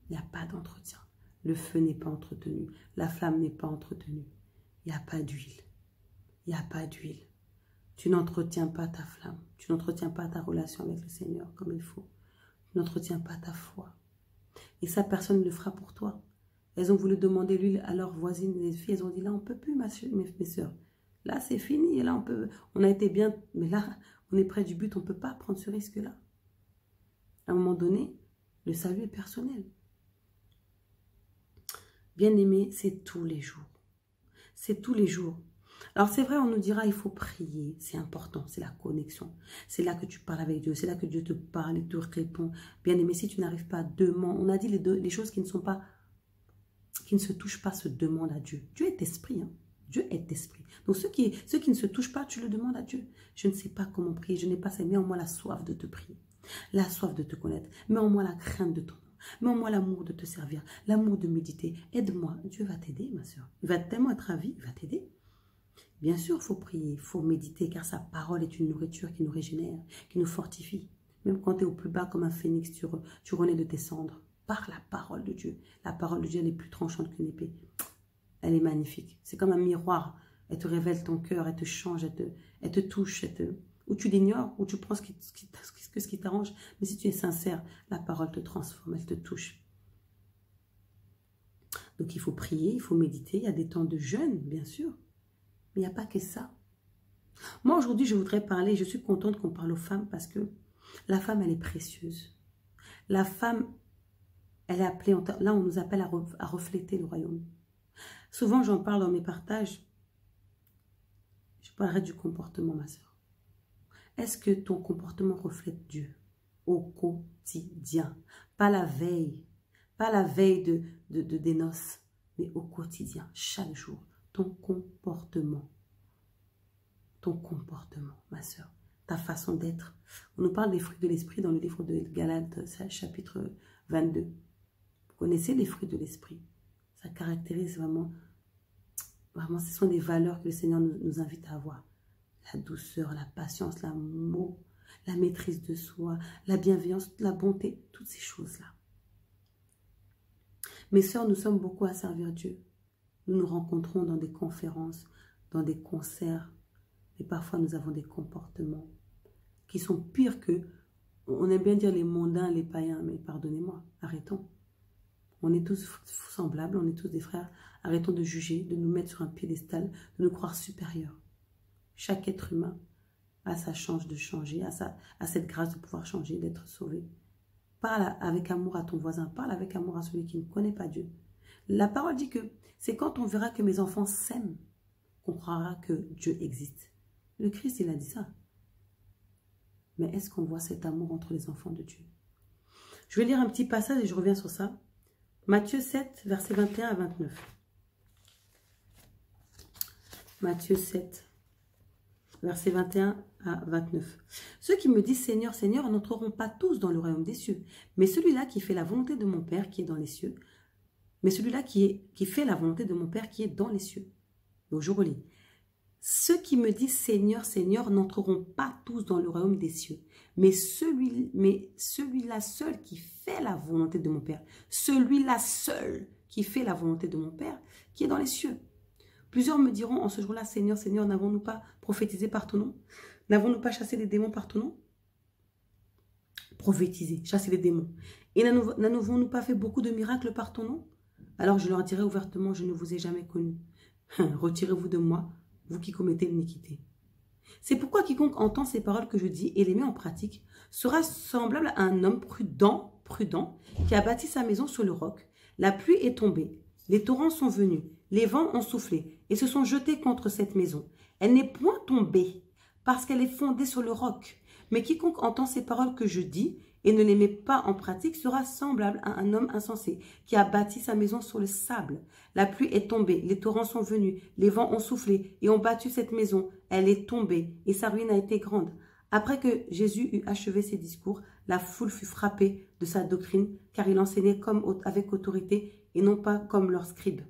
Il n'y a pas d'entretien. Le feu n'est pas entretenu. La flamme n'est pas entretenue. Il n'y a pas d'huile. Il n'y a pas d'huile. Tu n'entretiens pas ta flamme. Tu n'entretiens pas ta relation avec le Seigneur comme il faut. Tu n'entretiens pas ta foi. Et ça, personne ne le fera pour toi. Elles ont voulu demander l'huile à leurs voisines, les filles. Elles ont dit, là, on ne peut plus, mes soeurs. Là, c'est fini. Là, on a été bien. Mais là, on est près du but. On ne peut pas prendre ce risque-là. À un moment donné, le salut est personnel. Bien-aimé, c'est tous les jours. C'est tous les jours. Alors, c'est vrai, on nous dira, il faut prier. C'est important, c'est la connexion. C'est là que tu parles avec Dieu. C'est là que Dieu te parle et te répond. Bien-aimé, si tu n'arrives pas, demande. On a dit les choses qui ne sont pas, qui ne se touchent pas, se demandent à Dieu. Dieu est esprit, hein. Dieu est esprit. Donc, ceux qui ne se touchent pas, tu le demandes à Dieu. Je ne sais pas comment prier. Je n'ai pas ça. Mets en moi la soif de te prier. La soif de te connaître. Mets en moi la crainte de ton nom. Mets en moi l'amour de te servir. L'amour de méditer. Aide-moi. Dieu va t'aider, ma soeur. Il va tellement être ravi. Il va t'aider. Bien sûr, il faut prier. Il faut méditer. Car sa parole est une nourriture qui nous régénère. Qui nous fortifie. Même quand tu es au plus bas comme un phénix, tu renais de tes cendres. Par la parole de Dieu. La parole de Dieu, elle est plus tranchante qu'une épée. Elle est magnifique. C'est comme un miroir. Elle te révèle ton cœur, elle te change, elle te touche. Ou tu l'ignores, ou tu prends ce qui t'arrange. Mais si tu es sincère, la parole te transforme, elle te touche. Donc il faut prier, il faut méditer. Il y a des temps de jeûne, bien sûr. Mais il n'y a pas que ça. Moi, aujourd'hui, je voudrais parler, je suis contente qu'on parle aux femmes parce que la femme, elle est précieuse. La femme, elle est appelée, là, on nous appelle à refléter le royaume. Souvent, j'en parle dans mes partages. Je parlerai du comportement, ma soeur. Est-ce que ton comportement reflète Dieu au quotidien? Pas la veille. Pas la veille des noces, mais au quotidien, chaque jour. Ton comportement. Ton comportement, ma soeur. Ta façon d'être. On nous parle des fruits de l'esprit dans le livre de Galates, chapitre 22. Vous connaissez les fruits de l'esprit? Ça caractérise vraiment, ce sont des valeurs que le Seigneur nous invite à avoir. La douceur, la patience, l'amour, la maîtrise de soi, la bienveillance, la bonté, toutes ces choses-là. Mes sœurs, nous sommes beaucoup à servir Dieu. Nous nous rencontrons dans des conférences, dans des concerts, mais parfois nous avons des comportements qui sont pires que, on aime bien dire les mondains, les païens, mais pardonnez-moi, arrêtons. On est tous semblables, on est tous des frères. Arrêtons de juger, de nous mettre sur un piédestal, de nous croire supérieurs. Chaque être humain a sa chance de changer, a cette grâce de pouvoir changer, d'être sauvé. Parle avec amour à ton voisin, parle avec amour à celui qui ne connaît pas Dieu. La parole dit que c'est quand on verra que mes enfants s'aiment qu'on croira que Dieu existe. Le Christ, il a dit ça. Mais est-ce qu'on voit cet amour entre les enfants de Dieu? Je vais lire un petit passage et je reviens sur ça. Matthieu 7, versets 21 à 29. Matthieu 7, versets 21 à 29. Ceux qui me disent Seigneur, Seigneur n'entreront pas tous dans le royaume des cieux, mais celui-là qui fait la volonté de mon Père qui est dans les cieux, mais celui-là qui fait la volonté de mon Père qui est dans les cieux. Donc je relis. Ceux qui me disent Seigneur, Seigneur n'entreront pas tous dans le royaume des cieux, mais celui-là seul qui fait la volonté de mon Père, celui-là seul qui fait la volonté de mon Père qui est dans les cieux. Plusieurs me diront en ce jour-là, Seigneur, Seigneur, n'avons-nous pas prophétisé par ton nom? N'avons-nous pas chassé les démons par ton nom? Prophétisé, chasser les démons. Et n'avons-nous pas fait beaucoup de miracles par ton nom? Alors je leur dirai ouvertement, je ne vous ai jamais connu. Retirez-vous de moi, vous qui commettez l'iniquité. C'est pourquoi quiconque entend ces paroles que je dis et les met en pratique sera semblable à un homme prudent qui a bâti sa maison sur le roc. La pluie est tombée, les torrents sont venus, les vents ont soufflé et se sont jetés contre cette maison. Elle n'est point tombée parce qu'elle est fondée sur le roc. Mais quiconque entend ces paroles que je dis et ne les met pas en pratique sera semblable à un homme insensé qui a bâti sa maison sur le sable. La pluie est tombée, les torrents sont venus, les vents ont soufflé et ont battu cette maison. Elle est tombée et sa ruine a été grande. Après que Jésus eut achevé ses discours, la foule fut frappée de sa doctrine, car il enseignait avec autorité et non pas comme leurs scribes.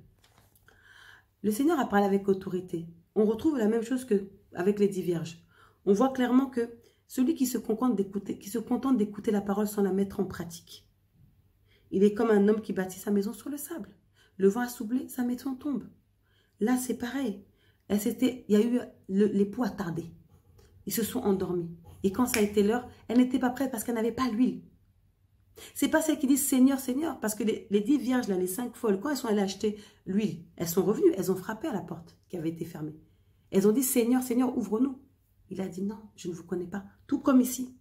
Le Seigneur a parlé avec autorité. On retrouve la même chose qu'avec les 10 vierges. On voit clairement que celui qui se contente d'écouter la parole sans la mettre en pratique, il est comme un homme qui bâtit sa maison sur le sable. Le vent a soufflé, sa maison tombe. Là, c'est pareil. Il y a eu l'époux a tardé. Ils se sont endormis. Et quand ça a été l'heure, elle n'était pas prête parce qu'elle n'avait pas l'huile. C'est pas celles qui disent Seigneur, Seigneur, parce que les 10 vierges, là, les 5 folles, quand elles sont allées acheter l'huile, elles sont revenues, elles ont frappé à la porte qui avait été fermée. Elles ont dit Seigneur, Seigneur, ouvre-nous. Il a dit non, je ne vous connais pas. Tout comme ici.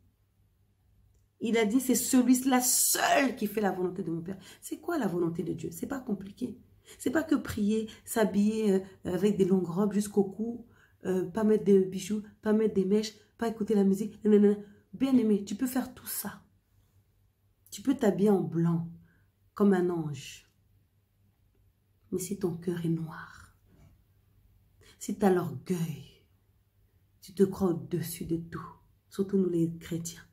Il a dit c'est celui-là seul qui fait la volonté de mon Père. C'est quoi la volonté de Dieu? C'est pas compliqué. C'est pas que prier, s'habiller avec des longues robes jusqu'au cou, pas mettre des bijoux, pas mettre des mèches, pas écouter la musique. Bien aimé, tu peux faire tout ça. Tu peux t'habiller en blanc, comme un ange. Mais si ton cœur est noir, si tu as l'orgueil, tu te crois au-dessus de tout, surtout nous les chrétiens.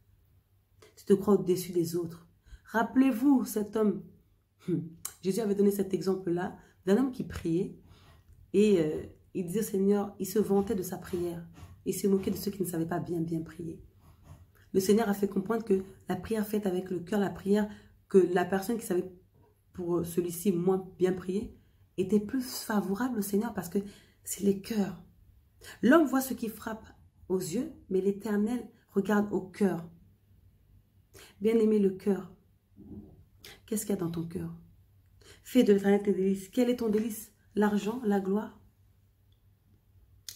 Tu te crois au-dessus des autres. Rappelez-vous cet homme, Jésus avait donné cet exemple-là, d'un homme qui priait et il disait au Seigneur, il se vantait de sa prière. Il se moquait de ceux qui ne savaient pas bien prier. Le Seigneur a fait comprendre que la prière faite avec le cœur, la prière que la personne qui savait pour celui-ci moins bien prier, était plus favorable au Seigneur parce que c'est les cœurs. L'homme voit ce qui frappe aux yeux, mais l'Éternel regarde au cœur. Bien-aimé, le cœur. Qu'est-ce qu'il y a dans ton cœur? Fais de l'Éternel tes délices. Quel est ton délice? L'argent, la gloire,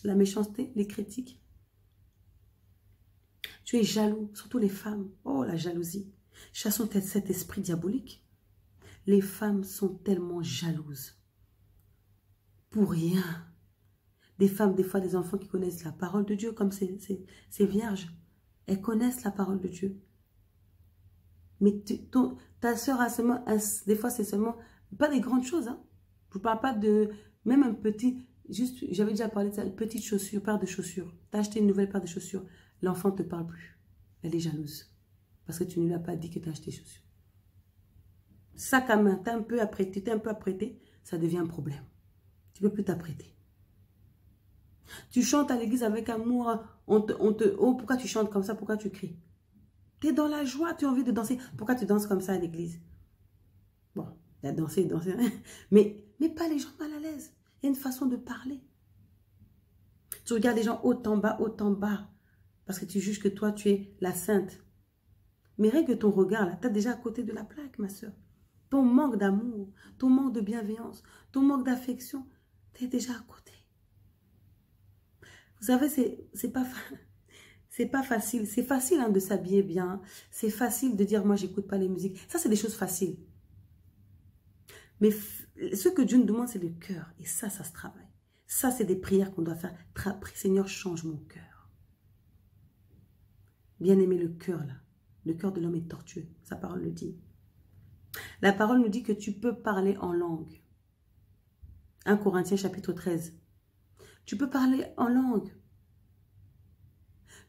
la méchanceté, les critiques. Tu es jaloux, surtout les femmes. Oh, la jalousie. Chassons cet esprit diabolique. Les femmes sont tellement jalouses. Pour rien. Des femmes, des fois, des enfants qui connaissent la parole de Dieu, comme ces vierges. Elles connaissent la parole de Dieu. Mais ta soeur a seulement, des fois, c'est seulement, pas des grandes choses. Hein. Je ne parle pas de, même un petit, juste, j'avais déjà parlé de ça, une petite chaussure, paire de chaussures. Tu as acheté une nouvelle paire de chaussures. L'enfant ne te parle plus. Elle est jalouse. Parce que tu ne lui as pas dit que tu as acheté des chaussures. Sac à main, t'es un peu apprêté, ça devient un problème. Tu ne peux plus t'apprêter. Tu chantes à l'église avec amour, oh, pourquoi tu chantes comme ça, pourquoi tu cries? Tu es dans la joie, tu as envie de danser. Pourquoi tu danses comme ça à l'église? Bon, il a dansé, mais pas les gens mal à l'aise. Il y a une façon de parler. Tu regardes les gens haut en bas, Parce que tu juges que toi, tu es la sainte. Mais règle ton regard, là, tu es déjà à côté de la plaque, ma soeur. Ton manque d'amour, ton manque de bienveillance, ton manque d'affection, tu es déjà à côté. Vous savez, c'est pas facile. C'est facile hein, de s'habiller bien. C'est facile de dire, moi, j'écoute pas les musiques. Ça, c'est des choses faciles. Mais ce que Dieu nous demande, c'est le cœur. Et ça se travaille. Ça, c'est des prières qu'on doit faire. Seigneur, change mon cœur. Bien aimer le cœur, là. Le cœur de l'homme est tortueux. Sa parole le dit. La parole nous dit que tu peux parler en langue. 1 Corinthiens chapitre 13. Tu peux parler en langue.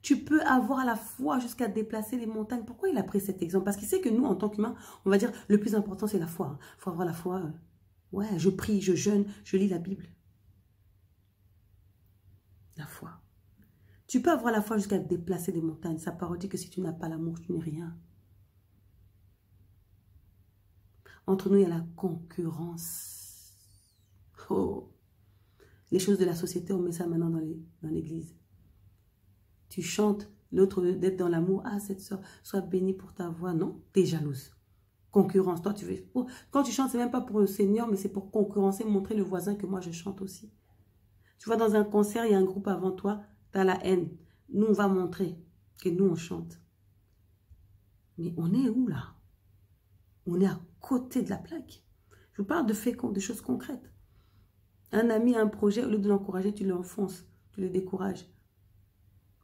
Tu peux avoir la foi jusqu'à déplacer les montagnes. Pourquoi il a pris cet exemple? Parce qu'il sait que nous, en tant qu'humains, on va dire le plus important, c'est la foi. Il faut avoir la foi. Ouais, je prie, je jeûne, je lis la Bible. La foi. Tu peux avoir la foi jusqu'à déplacer des montagnes. Sa parole dit que si tu n'as pas l'amour, tu n'es rien. Entre nous, il y a la concurrence. Oh. Les choses de la société, on met ça maintenant dans l'église. Tu chantes, l'autre d'être dans l'amour. Ah, cette soeur, sois bénie pour ta voix. Non, tu es jalouse. Concurrence. Toi, tu veux. Oh, quand tu chantes, ce n'est même pas pour le Seigneur, mais c'est pour concurrencer, montrer le voisin que moi, je chante aussi. Tu vois, dans un concert, il y a un groupe avant toi, tu as la haine. Nous, on va montrer que nous, on chante. Mais on est où, là? On est à côté de la plaque. Je vous parle de faits, de choses concrètes. Un ami a un projet, au lieu de l'encourager, tu l'enfonces, tu le décourages.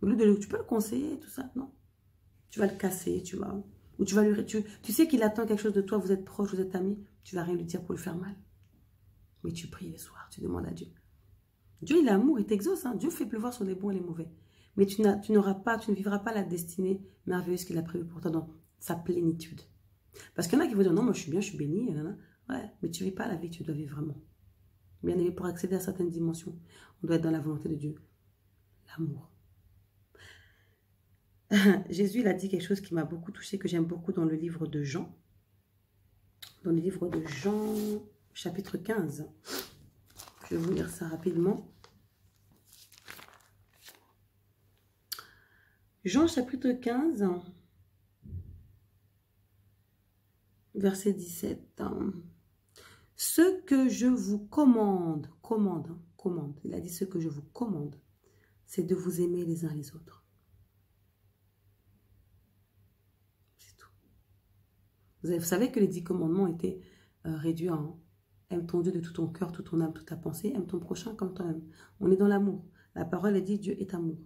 Au lieu de tu peux le conseiller, tout ça, non. Tu vas le casser, tu vas... Ou tu vas lui... Tu sais qu'il attend quelque chose de toi, vous êtes proches, vous êtes amis, tu vas rien lui dire pour lui faire mal. Mais tu pries le soir, tu demandes à Dieu. Dieu, il est amour, il t'exauce. Hein. Dieu fait pleuvoir sur les bons et les mauvais. Mais tu ne vivras pas la destinée merveilleuse qu'il a prévue pour toi dans sa plénitude. Parce qu'il y en a qui vont dire, non, moi je suis bien, je suis bénie. Ouais, mais tu ne vis pas la vie que tu dois vivre vraiment. Bien aimé, pour accéder à certaines dimensions, on doit être dans la volonté de Dieu. L'amour. Jésus, il a dit quelque chose qui m'a beaucoup touché, que j'aime beaucoup dans le livre de Jean. Dans le livre de Jean, chapitre 15. Je vais vous lire ça rapidement. Jean, chapitre 15, verset 17. Ce que je vous commande, il a dit ce que je vous commande, c'est de vous aimer les uns les autres. C'est tout. Vous savez que les 10 commandements étaient réduits en aime ton Dieu de tout ton cœur, toute ton âme, toute ta pensée, aime ton prochain comme toi-même. On est dans l'amour. La parole a dit Dieu est amour.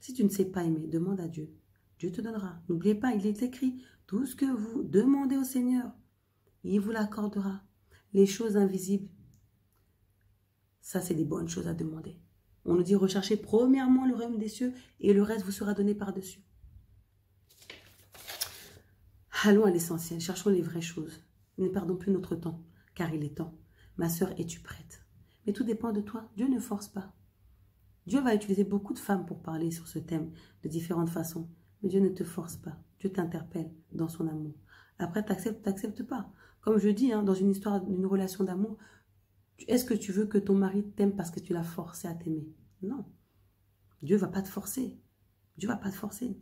Si tu ne sais pas aimer, demande à Dieu. Dieu te donnera. N'oubliez pas, il est écrit, tout ce que vous demandez au Seigneur, il vous l'accordera. Les choses invisibles, ça c'est des bonnes choses à demander. On nous dit recherchez premièrement le royaume des cieux et le reste vous sera donné par-dessus. Allons à l'essentiel, cherchons les vraies choses. Ne perdons plus notre temps, car il est temps. Ma sœur, es-tu prête? Mais tout dépend de toi. Dieu ne force pas. Dieu va utiliser beaucoup de femmes pour parler sur ce thème de différentes façons. Mais Dieu ne te force pas. Dieu t'interpelle dans son amour. Après, t'acceptes pas. Comme je dis, hein, dans une histoire, d'une relation d'amour, est-ce que tu veux que ton mari t'aime parce que tu l'as forcé à t'aimer? Non. Dieu ne va pas te forcer. Dieu ne va pas te forcer.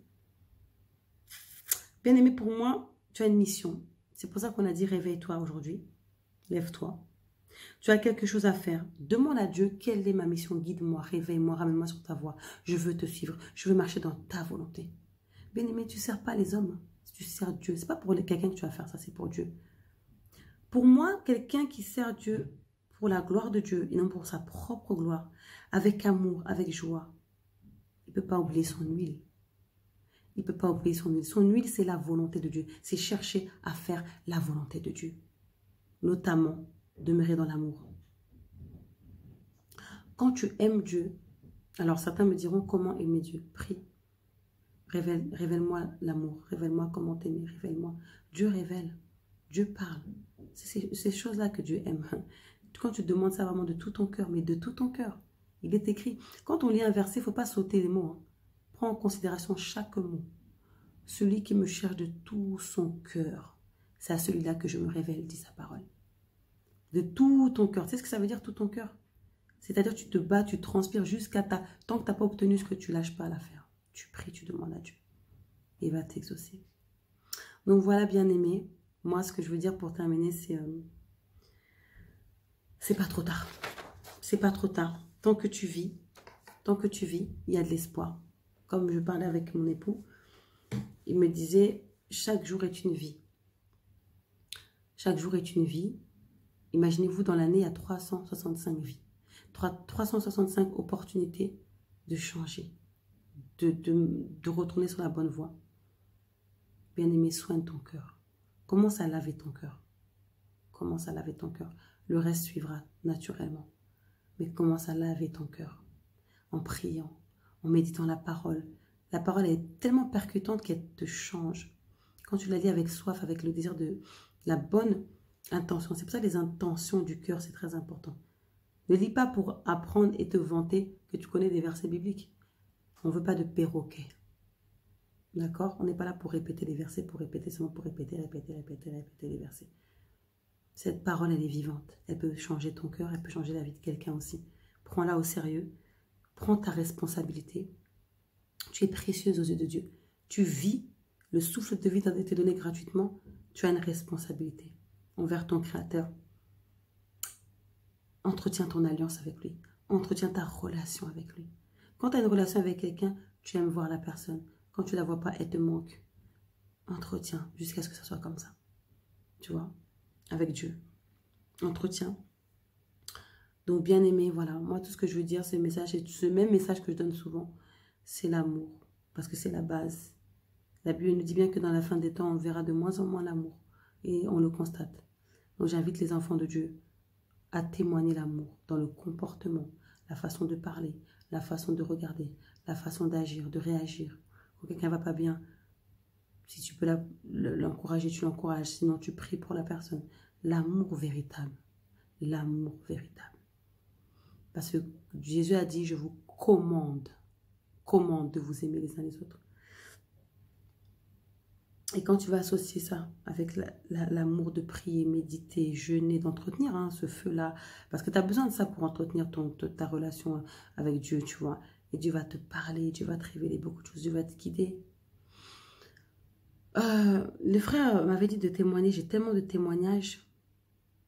Bien aimé, pour moi, tu as une mission. C'est pour ça qu'on a dit réveille-toi aujourd'hui. Lève-toi. Tu as quelque chose à faire. Demande à Dieu quelle est ma mission. Guide-moi, réveille-moi, ramène-moi sur ta voie. Je veux te suivre. Je veux marcher dans ta volonté. Bien aimé, tu ne sers pas les hommes. Tu sers Dieu. Ce n'est pas pour quelqu'un que tu vas faire ça, c'est pour Dieu. Pour moi, quelqu'un qui sert Dieu pour la gloire de Dieu et non pour sa propre gloire, avec amour, avec joie, il ne peut pas oublier son huile. Il ne peut pas oublier son huile. Son huile, c'est la volonté de Dieu. C'est chercher à faire la volonté de Dieu. Notamment, demeurer dans l'amour. Quand tu aimes Dieu, alors certains me diront comment aimer Dieu. Prie. Révèle-moi l'amour. Révèle-moi comment t'aimer. Révèle-moi. Dieu révèle. Dieu parle. C'est ces choses-là que Dieu aime. Quand tu demandes ça vraiment de tout ton cœur, mais de tout ton cœur, il est écrit. Quand on lit un verset, il ne faut pas sauter les mots. Hein. Prends en considération chaque mot. Celui qui me cherche de tout son cœur, c'est à celui-là que je me révèle, dit sa parole. De tout ton cœur. Tu sais ce que ça veut dire, tout ton cœur? C'est-à-dire tu te bats, tu transpires jusqu'à ta... Tant que tu n'as pas obtenu ce que tu lâches pas à l'affaire. Tu pries, tu demandes à Dieu. Il va t'exaucer. Donc voilà, bien-aimé. Moi, ce que je veux dire pour terminer, c'est pas trop tard. C'est pas trop tard. Tant que tu vis, il y a de l'espoir. Comme je parlais avec mon époux, il me disait, chaque jour est une vie. Chaque jour est une vie. Imaginez-vous, dans l'année, il y a 365 vies. 365 opportunités de changer, de retourner sur la bonne voie. Bien-aimé, soigne ton cœur. Commence à laver ton cœur. Commence à laver ton cœur. Le reste suivra naturellement. Mais commence à laver ton cœur. En priant, en méditant la parole. La parole est tellement percutante qu'elle te change. Quand tu la lis avec soif, avec le désir de la bonne intention. C'est pour ça que les intentions du cœur, c'est très important. Ne lis pas pour apprendre et te vanter que tu connais des versets bibliques. On ne veut pas de perroquet. D'accord? On n'est pas là pour répéter les versets, pour répéter seulement pour répéter les versets. Cette parole, elle est vivante. Elle peut changer ton cœur, elle peut changer la vie de quelqu'un aussi. Prends-la au sérieux. Prends ta responsabilité. Tu es précieuse aux yeux de Dieu. Tu vis. Le souffle de vie t'a été donné gratuitement. Tu as une responsabilité envers ton Créateur. Entretiens ton alliance avec lui. Entretiens ta relation avec lui. Quand tu as une relation avec quelqu'un, tu aimes voir la personne. Quand tu ne la vois pas, elle te manque. Entretiens jusqu'à ce que ça soit comme ça. Tu vois? Avec Dieu. Entretiens. Donc, bien aimé, voilà. Moi, tout ce que je veux dire, c'est ce même message que je donne souvent, c'est l'amour. Parce que c'est la base. La Bible nous dit bien que dans la fin des temps, on verra de moins en moins l'amour. Et on le constate. Donc, j'invite les enfants de Dieu à témoigner l'amour dans le comportement, la façon de parler, la façon de regarder, la façon d'agir, de réagir. Quand quelqu'un ne va pas bien, si tu peux l'encourager, tu l'encourages. Sinon, tu pries pour la personne. L'amour véritable. L'amour véritable. Parce que Jésus a dit, je vous commande de vous aimer les uns les autres. Et quand tu vas associer ça avec l'amour de prier, méditer, jeûner, d'entretenir ce feu-là, parce que tu as besoin de ça pour entretenir ta relation avec Dieu, tu vois. Et Dieu va te parler, Dieu va te révéler beaucoup de choses, Dieu va te guider. Le frère m'avait dit de témoigner, j'ai tellement de témoignages.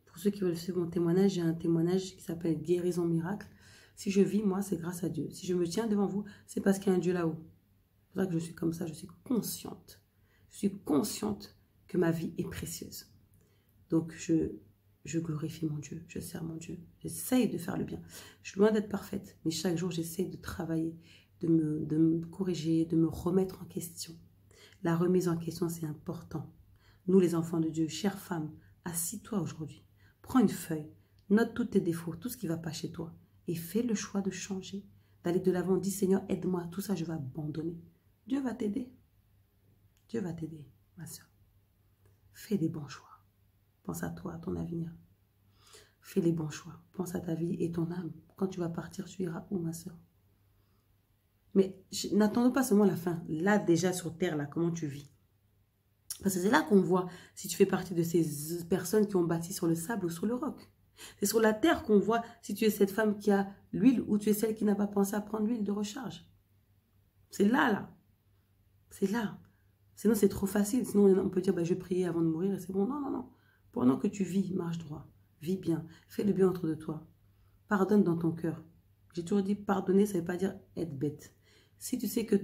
Pour ceux qui veulent suivre mon témoignage, j'ai un témoignage qui s'appelle Guérison Miracle. Si je vis, moi, c'est grâce à Dieu. Si je me tiens devant vous, c'est parce qu'il y a un Dieu là-haut. C'est pour ça que je suis comme ça, je suis consciente. Je suis consciente que ma vie est précieuse. Donc, je glorifie mon Dieu, je sers mon Dieu. J'essaye de faire le bien. Je suis loin d'être parfaite, mais chaque jour, j'essaye de travailler, de me corriger, de me remettre en question. La remise en question, c'est important. Nous, les enfants de Dieu, chères femmes, assis-toi aujourd'hui. Prends une feuille, note tous tes défauts, tout ce qui ne va pas chez toi, et fais le choix de changer, d'aller de l'avant. Dis, Seigneur, aide-moi, tout ça, je vais abandonner. Dieu va t'aider. Dieu va t'aider, ma soeur. Fais des bons choix. Pense à toi, à ton avenir. Fais les bons choix. Pense à ta vie et ton âme. Quand tu vas partir, tu iras où, ma soeur? Mais n'attendons pas seulement la fin. Là, déjà sur terre, là, comment tu vis? Parce que c'est là qu'on voit si tu fais partie de ces personnes qui ont bâti sur le sable ou sur le roc. C'est sur la terre qu'on voit si tu es cette femme qui a l'huile ou tu es celle qui n'a pas pensé à prendre l'huile de recharge. C'est là, là. C'est là. Sinon, c'est trop facile. Sinon, on peut dire, bah, je vais prier avant de mourir et c'est bon. Non, non, non. Pendant que tu vis, marche droit. Vis bien. Fais le bien autour de toi. Pardonne dans ton cœur. J'ai toujours dit, pardonner, ça ne veut pas dire être bête. Si tu sais que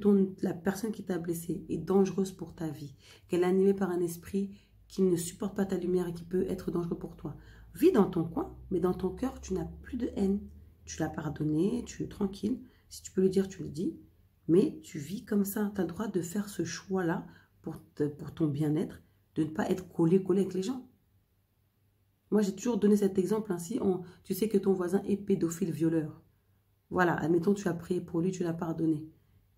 la personne qui t'a blessé est dangereuse pour ta vie, qu'elle est animée par un esprit qui ne supporte pas ta lumière et qui peut être dangereux pour toi, vis dans ton coin, mais dans ton cœur, tu n'as plus de haine. Tu l'as pardonné, tu es tranquille. Si tu peux le dire, tu le dis. Mais tu vis comme ça. Tu as le droit de faire ce choix-là pour ton bien-être, de ne pas être collé avec les gens. Moi, j'ai toujours donné cet exemple ainsi. Tu sais que ton voisin est pédophile, violeur. Voilà, admettons, tu as prié pour lui, tu l'as pardonné.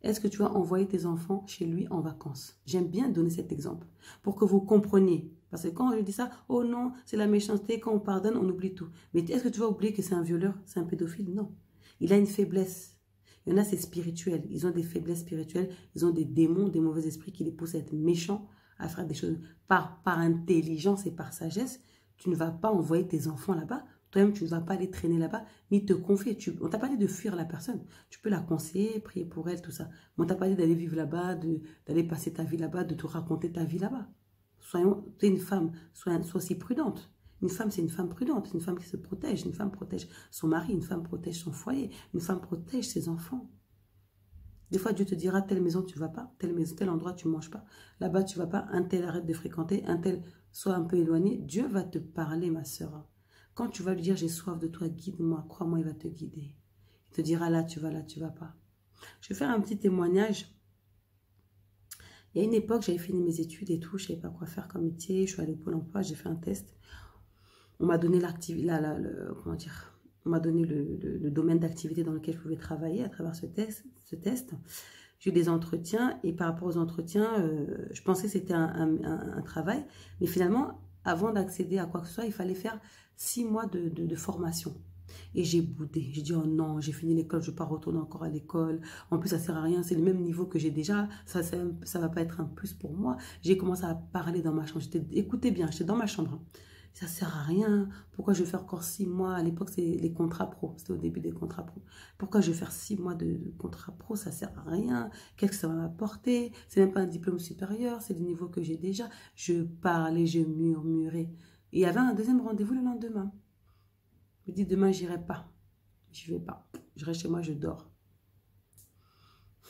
Est-ce que tu vas envoyer tes enfants chez lui en vacances? J'aime bien donner cet exemple pour que vous compreniez. Parce que quand je dis ça, oh non, c'est la méchanceté, quand on pardonne, on oublie tout. Mais est-ce que tu vas oublier que c'est un violeur, c'est un pédophile? Non. Il a une faiblesse. Il y en a, c'est spirituel. Ils ont des faiblesses spirituelles. Ils ont des démons, des mauvais esprits qui les poussent à être méchants, à faire des choses par intelligence et par sagesse. Tu ne vas pas envoyer tes enfants là-bas Toi-même, tu ne vas pas aller traîner là-bas, ni te confier. On t'a pas dit de fuir la personne. Tu peux la conseiller, prier pour elle, tout ça. Mais on t'a pas dit d'aller vivre là-bas, d'aller passer ta vie là-bas, de te raconter ta vie là-bas. Tu es une femme, sois aussi prudente. Une femme, c'est une femme prudente, une femme qui se protège. Une femme protège son mari, une femme protège son foyer, une femme protège ses enfants. Des fois, Dieu te dira, telle maison, tu ne vas pas, telle maison, tel endroit, tu ne manges pas. Là-bas, tu ne vas pas, un tel arrête de fréquenter, un tel soit un peu éloigné. Dieu va te parler, ma sœur. Quand tu vas lui dire, j'ai soif de toi, guide-moi, crois-moi, il va te guider. Il te dira, là, tu vas pas. Je vais faire un petit témoignage. Il y a une époque, j'avais fini mes études et tout, je ne savais pas quoi faire comme métier. Je suis allée au Pôle emploi, j'ai fait un test. On m'a donné comment dire, on m'a donné le domaine d'activité dans lequel je pouvais travailler à travers ce test. J'ai eu des entretiens et par rapport aux entretiens, je pensais que c'était un travail. Mais finalement, avant d'accéder à quoi que ce soit, il fallait faire 6 mois de formation. Et j'ai boudé. J'ai dit, oh non, j'ai fini l'école, je ne vais pas retourner encore à l'école. En plus, ça ne sert à rien, c'est le même niveau que j'ai déjà. Ça ne va pas être un plus pour moi. J'ai commencé à parler dans ma chambre. Écoutez bien, j'étais dans ma chambre. Ça ne sert à rien. Pourquoi je vais faire encore 6 mois? À l'époque, c'est les contrats pro. C'était au début des contrats pro. Pourquoi je vais faire 6 mois de contrat pro? Ça ne sert à rien. Qu'est-ce que ça va m'apporter? C'est même pas un diplôme supérieur. C'est le niveau que j'ai déjà. Je parlais, je murmurais. Et il y avait un deuxième rendez-vous le lendemain. Je me dis, demain, j'irai pas. Je vais pas. Je reste chez moi, je dors.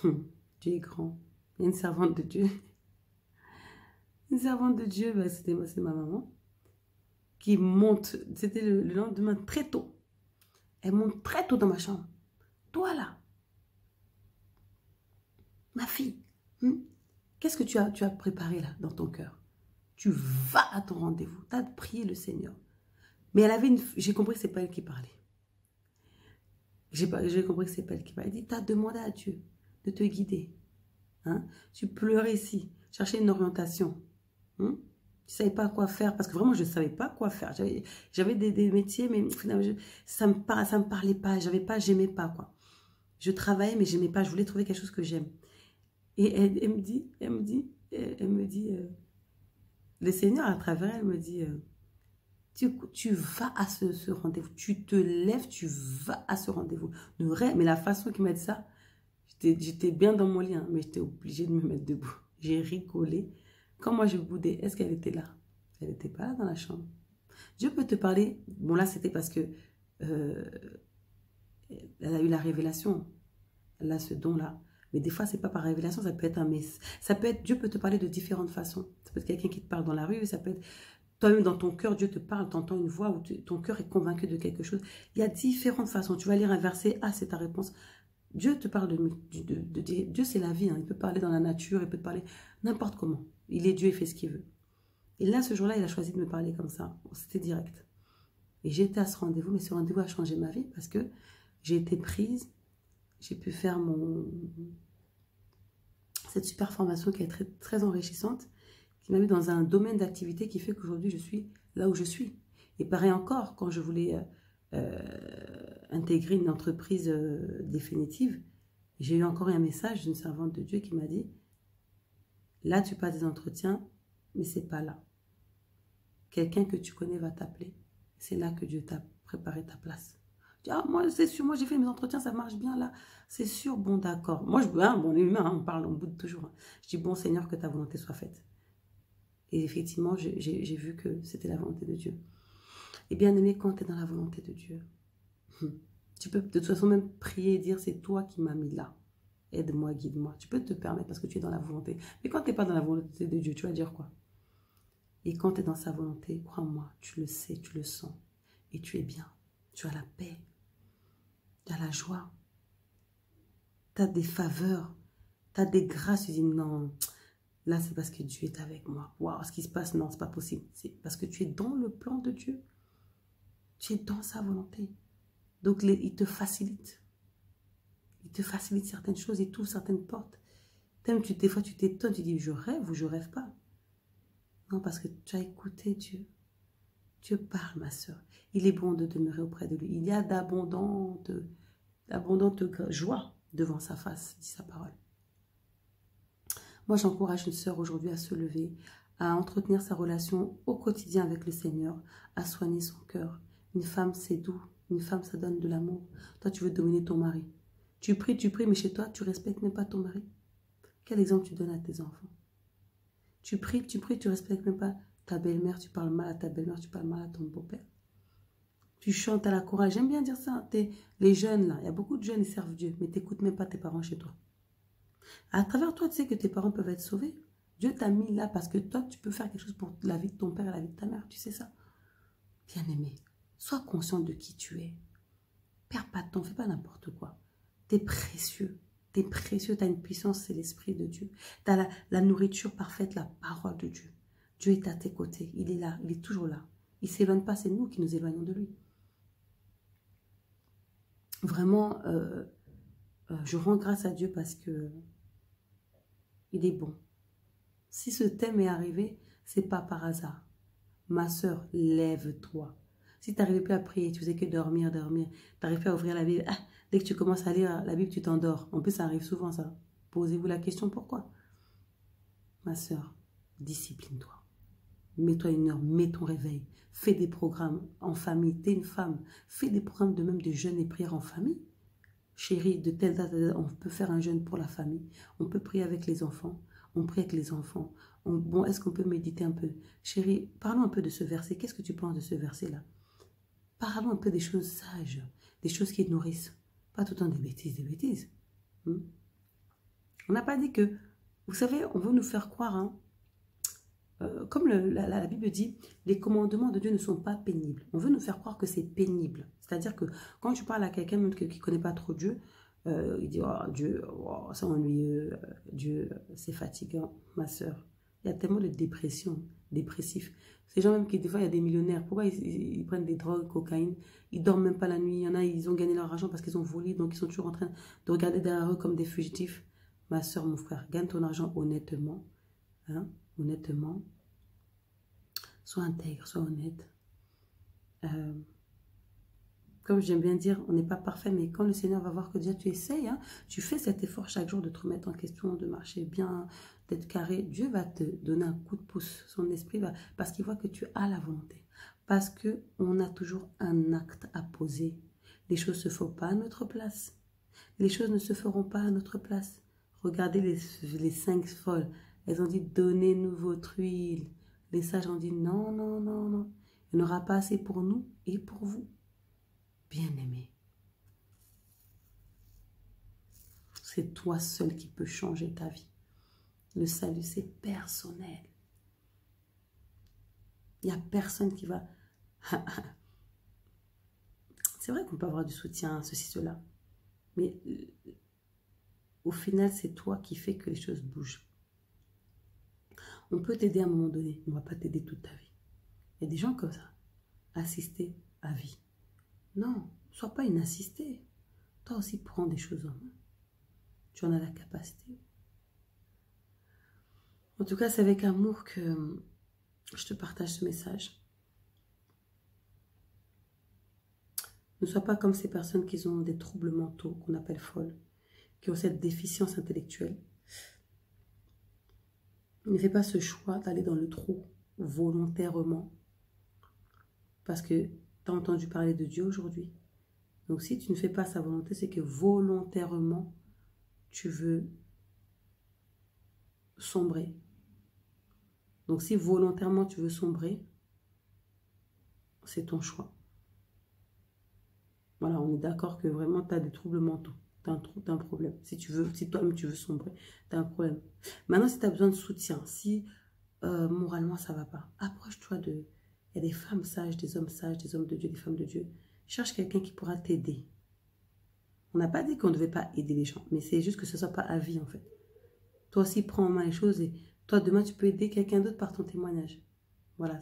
Dieu est grand. Il y a une servante de Dieu. Une servante de Dieu, bah, c'est ma maman. Qui monte, c'était le lendemain très tôt. Elle monte très tôt dans ma chambre. Toi là, ma fille, qu'est-ce que tu as préparé là dans ton cœur? Tu vas à ton rendez-vous. Tu as prié le Seigneur. Mais elle avait j'ai compris que ce n'est pas elle qui parlait. J'ai compris que ce n'est pas elle qui parlait. Elle dit, tu as demandé à Dieu de te guider. Hein? Tu pleurais ici, cherchais une orientation. Tu ne savais pas quoi faire, parce que vraiment, je ne savais pas quoi faire. J'avais des métiers, mais finalement, ça me parlait pas. J'aimais pas, quoi. Je travaillais, mais j'aimais pas. Je voulais trouver quelque chose que j'aime. Et elle me dit, le Seigneur, à travers elle, me dit, tu vas à ce rendez-vous. Tu te lèves, tu vas à ce rendez-vous. Mais la façon qu'il m'a dit ça, j'étais bien dans mon lit, hein, mais j'étais obligée de me mettre debout. J'ai rigolé. Quand moi je boudais, est-ce qu'elle était là? Elle n'était pas là dans la chambre. Dieu peut te parler. Bon, là, c'était parce que elle a eu la révélation. Elle a ce don-là. Mais des fois, c'est pas par révélation, ça peut être Dieu peut te parler de différentes façons. Ça peut être quelqu'un qui te parle dans la rue, ça peut être toi-même dans ton cœur, Dieu te parle, tu entends une voix où ton cœur est convaincu de quelque chose. Il y a différentes façons. Tu vas lire un verset, ah, c'est ta réponse. Dieu te parle Dieu, c'est la vie. Hein. Il peut parler dans la nature, il peut te parler n'importe comment. Il est Dieu, il fait ce qu'il veut. Et là, ce jour-là, il a choisi de me parler comme ça. C'était direct. Et j'étais à ce rendez-vous, mais ce rendez-vous a changé ma vie parce que j'ai été prise. J'ai pu faire cette super formation qui est très, très enrichissante, qui m'a mis dans un domaine d'activité qui fait qu'aujourd'hui, je suis là où je suis. Et pareil encore, quand je voulais intégrer une entreprise définitive, j'ai eu encore un message d'une servante de Dieu qui m'a dit, là, tu passes des entretiens, mais c'est pas là. Quelqu'un que tu connais va t'appeler. C'est là que Dieu t'a préparé ta place. Je dis, ah, moi, c'est sûr, moi, j'ai fait mes entretiens, ça marche bien là. C'est sûr, bon, d'accord. Moi, on est humain, on parle, on boude toujours. Hein. Je dis, bon, Seigneur, que ta volonté soit faite. Et effectivement, j'ai vu que c'était la volonté de Dieu. Et bien aimé, quand tu es dans la volonté de Dieu, tu peux de toute façon même prier et dire, c'est toi qui m'as mis là. Aide-moi, guide-moi. Tu peux te permettre parce que tu es dans la volonté. Mais quand tu n'es pas dans la volonté de Dieu, tu vas dire quoi? Et quand tu es dans sa volonté, crois-moi, tu le sais, tu le sens. Et tu es bien. Tu as la paix. Tu as la joie. Tu as des faveurs. Tu as des grâces. Tu dis non, là c'est parce que Dieu est avec moi. Waouh, ce qui se passe, non, c'est pas possible. C'est parce que tu es dans le plan de Dieu. Tu es dans sa volonté. Donc il te facilite. Il te facilite certaines choses et t'ouvre certaines portes. Des fois tu t'étonnes, tu dis je rêve ou je rêve pas. Non, parce que tu as écouté Dieu. Dieu parle, ma soeur. Il est bon de demeurer auprès de lui. Il y a d'abondante joie devant sa face, dit sa parole. Moi, j'encourage une sœur aujourd'hui à se lever, à entretenir sa relation au quotidien avec le Seigneur, à soigner son cœur. Une femme, c'est doux. Une femme, ça donne de l'amour. Toi, tu veux dominer ton mari. Tu pries, mais chez toi, tu respectes même pas ton mari. Quel exemple tu donnes à tes enfants? Tu pries, tu respectes même pas ta belle-mère, tu parles mal à ta belle-mère, tu parles mal à ton beau-père. Tu chantes à la chorale. J'aime bien dire ça. Les jeunes, là, il y a beaucoup de jeunes, ils servent Dieu, mais tu n'écoutes même pas tes parents chez toi. À travers toi, tu sais que tes parents peuvent être sauvés. Dieu t'a mis là parce que toi, tu peux faire quelque chose pour la vie de ton père et la vie de ta mère. Tu sais ça? Bien-aimé, sois conscient de qui tu es. Perds pas de temps, fais pas n'importe quoi. T'es précieux. T'es précieux, t'as une puissance, c'est l'Esprit de Dieu. T'as la nourriture parfaite, la parole de Dieu. Dieu est à tes côtés, il est là, il est toujours là. Il ne s'éloigne pas, c'est nous qui nous éloignons de lui. Vraiment, je rends grâce à Dieu parce que il est bon. Si ce thème est arrivé, c'est pas par hasard. Ma soeur, lève-toi. Si tu n'arrivais plus à prier, tu faisais que dormir, tu n'arrives plus à ouvrir la Bible. Ah, dès que tu commences à lire la Bible, tu t'endors. En plus, ça arrive souvent, ça. Posez-vous la question, pourquoi? Ma soeur, discipline-toi. Mets-toi une heure, mets ton réveil. Fais des programmes en famille. Tu es une femme. Fais des programmes de même de jeûne et prière en famille. Chérie, de telle date, on peut faire un jeûne pour la famille. On peut prier avec les enfants. On prie avec les enfants. Bon, est-ce qu'on peut méditer un peu? Chérie, parlons un peu de ce verset. Qu'est-ce que tu penses de ce verset-là? Parlons un peu des choses sages, des choses qui nourrissent. Pas tout le temps des bêtises. On n'a pas dit que... Vous savez, on veut nous faire croire... comme la Bible dit, les commandements de Dieu ne sont pas pénibles. On veut nous faire croire que c'est pénible. C'est-à-dire que quand tu parles à quelqu'un même qui ne connaît pas trop Dieu, il dit, oh, Dieu, oh, c'est ennuyeux, Dieu, c'est fatigant, ma soeur. Il y a tellement de dépression, dépressifs. Ces gens même qui, des fois, il y a des millionnaires. Pourquoi ils prennent des drogues, cocaïne? Ils dorment même pas la nuit. Il y en a, ils ont gagné leur argent parce qu'ils ont volé, donc ils sont toujours en train de regarder derrière eux comme des fugitifs. Ma soeur, mon frère, gagne ton argent honnêtement. Hein? Honnêtement, sois intègre, sois honnête. Comme j'aime bien dire, on n'est pas parfait, mais quand le Seigneur va voir que déjà tu essayes, hein, tu fais cet effort chaque jour de te remettre en question, de marcher bien, d'être carré, Dieu va te donner un coup de pouce. Son esprit va, parce qu'il voit que tu as la volonté. Parce qu'on a toujours un acte à poser. Les choses ne se font pas à notre place. Les choses ne se feront pas à notre place. Regardez les 5 folles. Elles ont dit, donnez-nous votre huile. Les sages ont dit, non, non, non, non. Il n'y en aura pas assez pour nous et pour vous. Bien-aimé. C'est toi seul qui peux changer ta vie. Le salut, c'est personnel. Il n'y a personne qui va... C'est vrai qu'on peut avoir du soutien, ceci, cela. Mais au final, c'est toi qui fais que les choses bougent. On peut t'aider à un moment donné, on ne va pas t'aider toute ta vie. Il y a des gens comme ça, assistés à vie. Non, sois pas une assistée. Toi aussi, prends des choses en main. Tu en as la capacité. En tout cas, c'est avec amour que je te partage ce message. Ne sois pas comme ces personnes qui ont des troubles mentaux, qu'on appelle folles, qui ont cette déficience intellectuelle. Ne fais pas ce choix d'aller dans le trou volontairement parce que tu as entendu parler de Dieu aujourd'hui. Donc si tu ne fais pas sa volonté, c'est que volontairement, tu veux sombrer. Donc si volontairement tu veux sombrer, c'est ton choix. Voilà, on est d'accord que vraiment tu as des troubles mentaux. Tu as un problème. Si toi-même tu veux sombrer, tu as un problème. Maintenant, si tu as besoin de soutien, si moralement ça ne va pas, approche-toi de... Il y a des femmes sages, des hommes de Dieu, des femmes de Dieu. Cherche quelqu'un qui pourra t'aider. On n'a pas dit qu'on ne devait pas aider les gens, mais c'est juste que ce ne soit pas à vie en fait. Toi aussi, prends en main les choses et toi, demain, tu peux aider quelqu'un d'autre par ton témoignage. Voilà.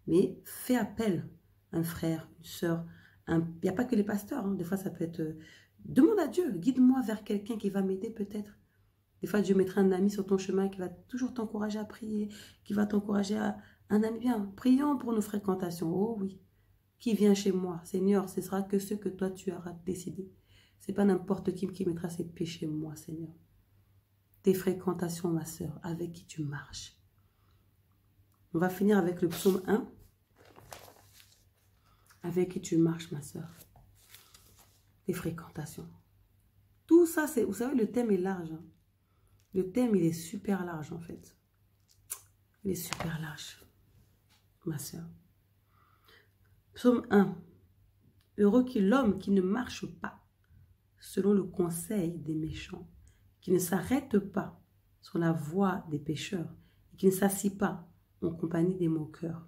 Mais fais appel à un frère, une soeur. Il n'y a pas que les pasteurs. Hein. Des fois, ça peut être... demande à Dieu, guide-moi vers quelqu'un qui va m'aider peut-être. Des fois, Dieu mettra un ami sur ton chemin qui va toujours t'encourager à prier, qui va t'encourager à... Un ami bien. Prions pour nos fréquentations. Oh oui. Qui vient chez moi? Seigneur, ce sera que ce que toi, tu auras décidé. Ce n'est pas n'importe qui mettra ses péchés, moi, Seigneur. Tes fréquentations, ma soeur, avec qui tu marches. On va finir avec le psaume 1. avec qui tu marches, ma soeur. Tes fréquentations. Tout ça, c'est, vous savez, le thème est large. Hein. Le thème, il est super large, en fait. Il est super large, ma soeur. Psaume 1. Heureux qui l'homme qui ne marche pas selon le conseil des méchants, qui ne s'arrête pas sur la voie des pécheurs, et qui ne s'assit pas en compagnie des moqueurs,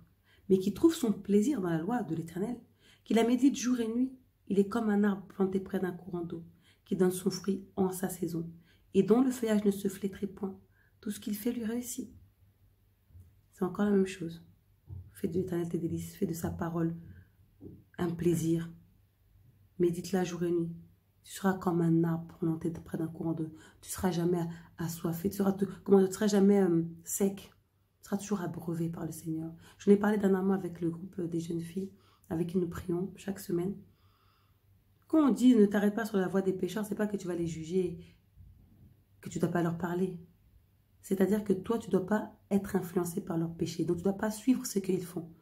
mais qui trouve son plaisir dans la loi de l'Éternel, qui la médite jour et nuit. Il est comme un arbre planté près d'un courant d'eau, qui donne son fruit en sa saison, et dont le feuillage ne se flétrit point. Tout ce qu'il fait lui réussit. C'est encore la même chose. Fais de l'Éternel tes délices, fais de sa parole un plaisir. Médite-la jour et nuit. Tu seras comme un arbre planté près d'un courant d'eau. Tu ne seras jamais assoiffé, tu ne seras jamais sec. Tu seras toujours abreuvé par le Seigneur. Je n'ai parlé dernièrement avec le groupe des jeunes filles, avec qui nous prions chaque semaine. Quand on dit ne t'arrête pas sur la voie des pécheurs, ce n'est pas que tu vas les juger, que tu ne dois pas leur parler. C'est-à-dire que toi, tu ne dois pas être influencé par leurs péchés. Donc, tu ne dois pas suivre ce qu'ils font.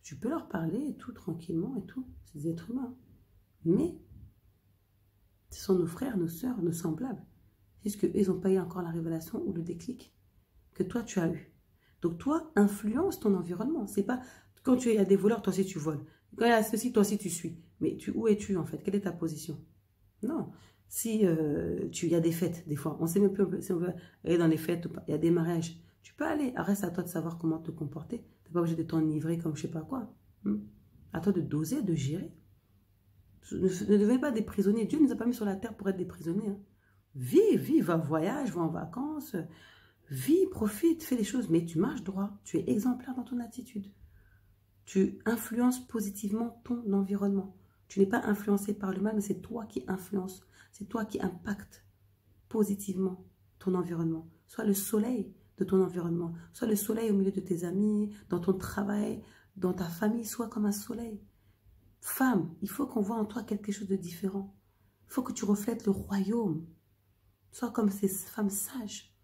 Tu peux leur parler et tout, tranquillement et tout. C'est des êtres humains. Mais, ce sont nos frères, nos sœurs, nos semblables. C'est juste qu'eux, ils n'ont pas eu encore la révélation ou le déclic que toi, tu as eu. Donc, toi, influence ton environnement. C'est pas, quand tu es à des voleurs, toi aussi, tu voles. Quand il y a ceci, toi aussi, tu suis. Mais où es-tu, en fait? Quelle est ta position? Non. Si il y a des fêtes, des fois, on ne sait même plus si on veut aller dans les fêtes ou pas. Il y a des mariages. Tu peux aller. Reste à toi de savoir comment te comporter. Tu n'es pas obligé de t'enivrer comme je ne sais pas quoi. À toi de doser, de gérer. Ne devenez pas des prisonniers. Dieu ne nous a pas mis sur la terre pour être des prisonniers. Hein. Vis, va en voyage, va en vacances. Vis, profite, fais les choses. Mais tu marches droit. Tu es exemplaire dans ton attitude. Tu influences positivement ton environnement. Tu n'es pas influencé par le mal, mais c'est toi qui influences. C'est toi qui impactes positivement ton environnement. Sois le soleil de ton environnement. Sois le soleil au milieu de tes amis, dans ton travail, dans ta famille. Sois comme un soleil. Femme, il faut qu'on voit en toi quelque chose de différent. Il faut que tu reflètes le royaume. Sois comme ces femmes sages.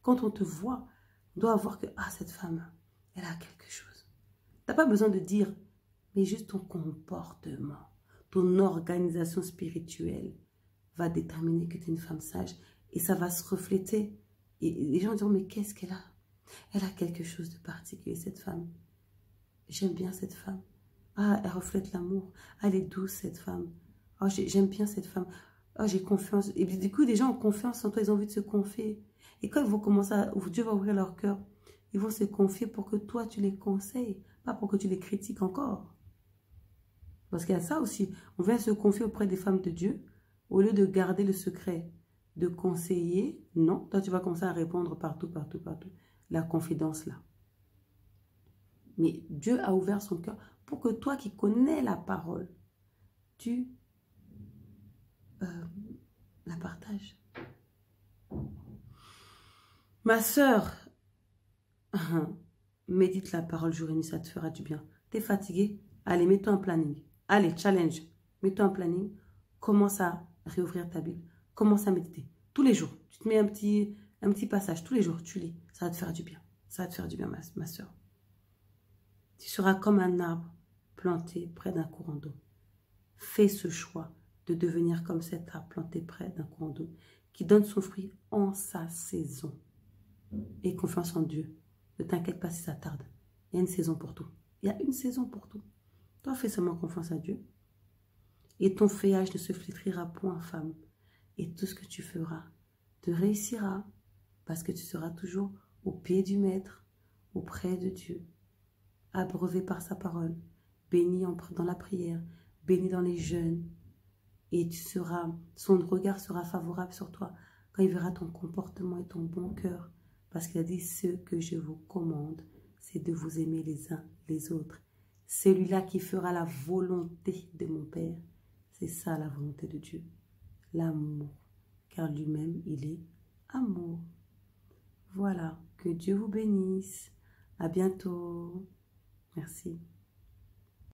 Quand on te voit, on doit voir que cette femme, elle a quelque chose. Tu n'as pas besoin de dire, mais juste ton comportement, ton organisation spirituelle va déterminer que tu es une femme sage. Et ça va se refléter. Et les gens diront, mais qu'est-ce qu'elle a? Elle a quelque chose de particulier, cette femme. J'aime bien cette femme. Elle reflète l'amour. Elle est douce, cette femme. J'aime bien cette femme. J'ai confiance. Et du coup, les gens ont confiance en toi. Ils ont envie de se confier. Et quand ils vont commencer Dieu va ouvrir leur cœur. Ils vont se confier pour que toi, tu les conseilles. Pas pour que tu les critiques encore. Parce qu'il y a ça aussi. On vient se confier auprès des femmes de Dieu. Au lieu de garder le secret, de conseiller, non. Toi, tu vas commencer à répondre partout. La confidence, là. Mais Dieu a ouvert son cœur pour que toi qui connais la parole, tu la partages. Ma sœur, médite la parole jour et nuit, ça te fera du bien. T'es fatigué? Allez, mets-toi un planning. Allez, challenge. Mets-toi un planning. Commence à réouvrir ta Bible. Commence à méditer. Tous les jours. Tu te mets un petit passage. Tous les jours, tu lis. Ça va te faire du bien. Ça va te faire du bien, ma sœur. Tu seras comme un arbre planté près d'un courant d'eau. Fais ce choix de devenir comme cet arbre planté près d'un courant d'eau qui donne son fruit en sa saison. Et confiance en Dieu. Ne t'inquiète pas si ça tarde. Il y a une saison pour tout. Il y a une saison pour tout. Toi, fais seulement confiance à Dieu. Et ton feuillage ne se flétrira point, femme. Et tout ce que tu feras te réussira parce que tu seras toujours au pied du Maître, auprès de Dieu. Abreuvé par sa parole, béni dans la prière, béni dans les jeûnes, et son regard sera favorable sur toi quand il verra ton comportement et ton bon cœur, parce qu'il a dit, ce que je vous commande, c'est de vous aimer les uns les autres. Celui-là qui fera la volonté de mon Père, c'est ça la volonté de Dieu, l'amour, car lui-même, il est amour. Voilà, que Dieu vous bénisse, à bientôt. Merci.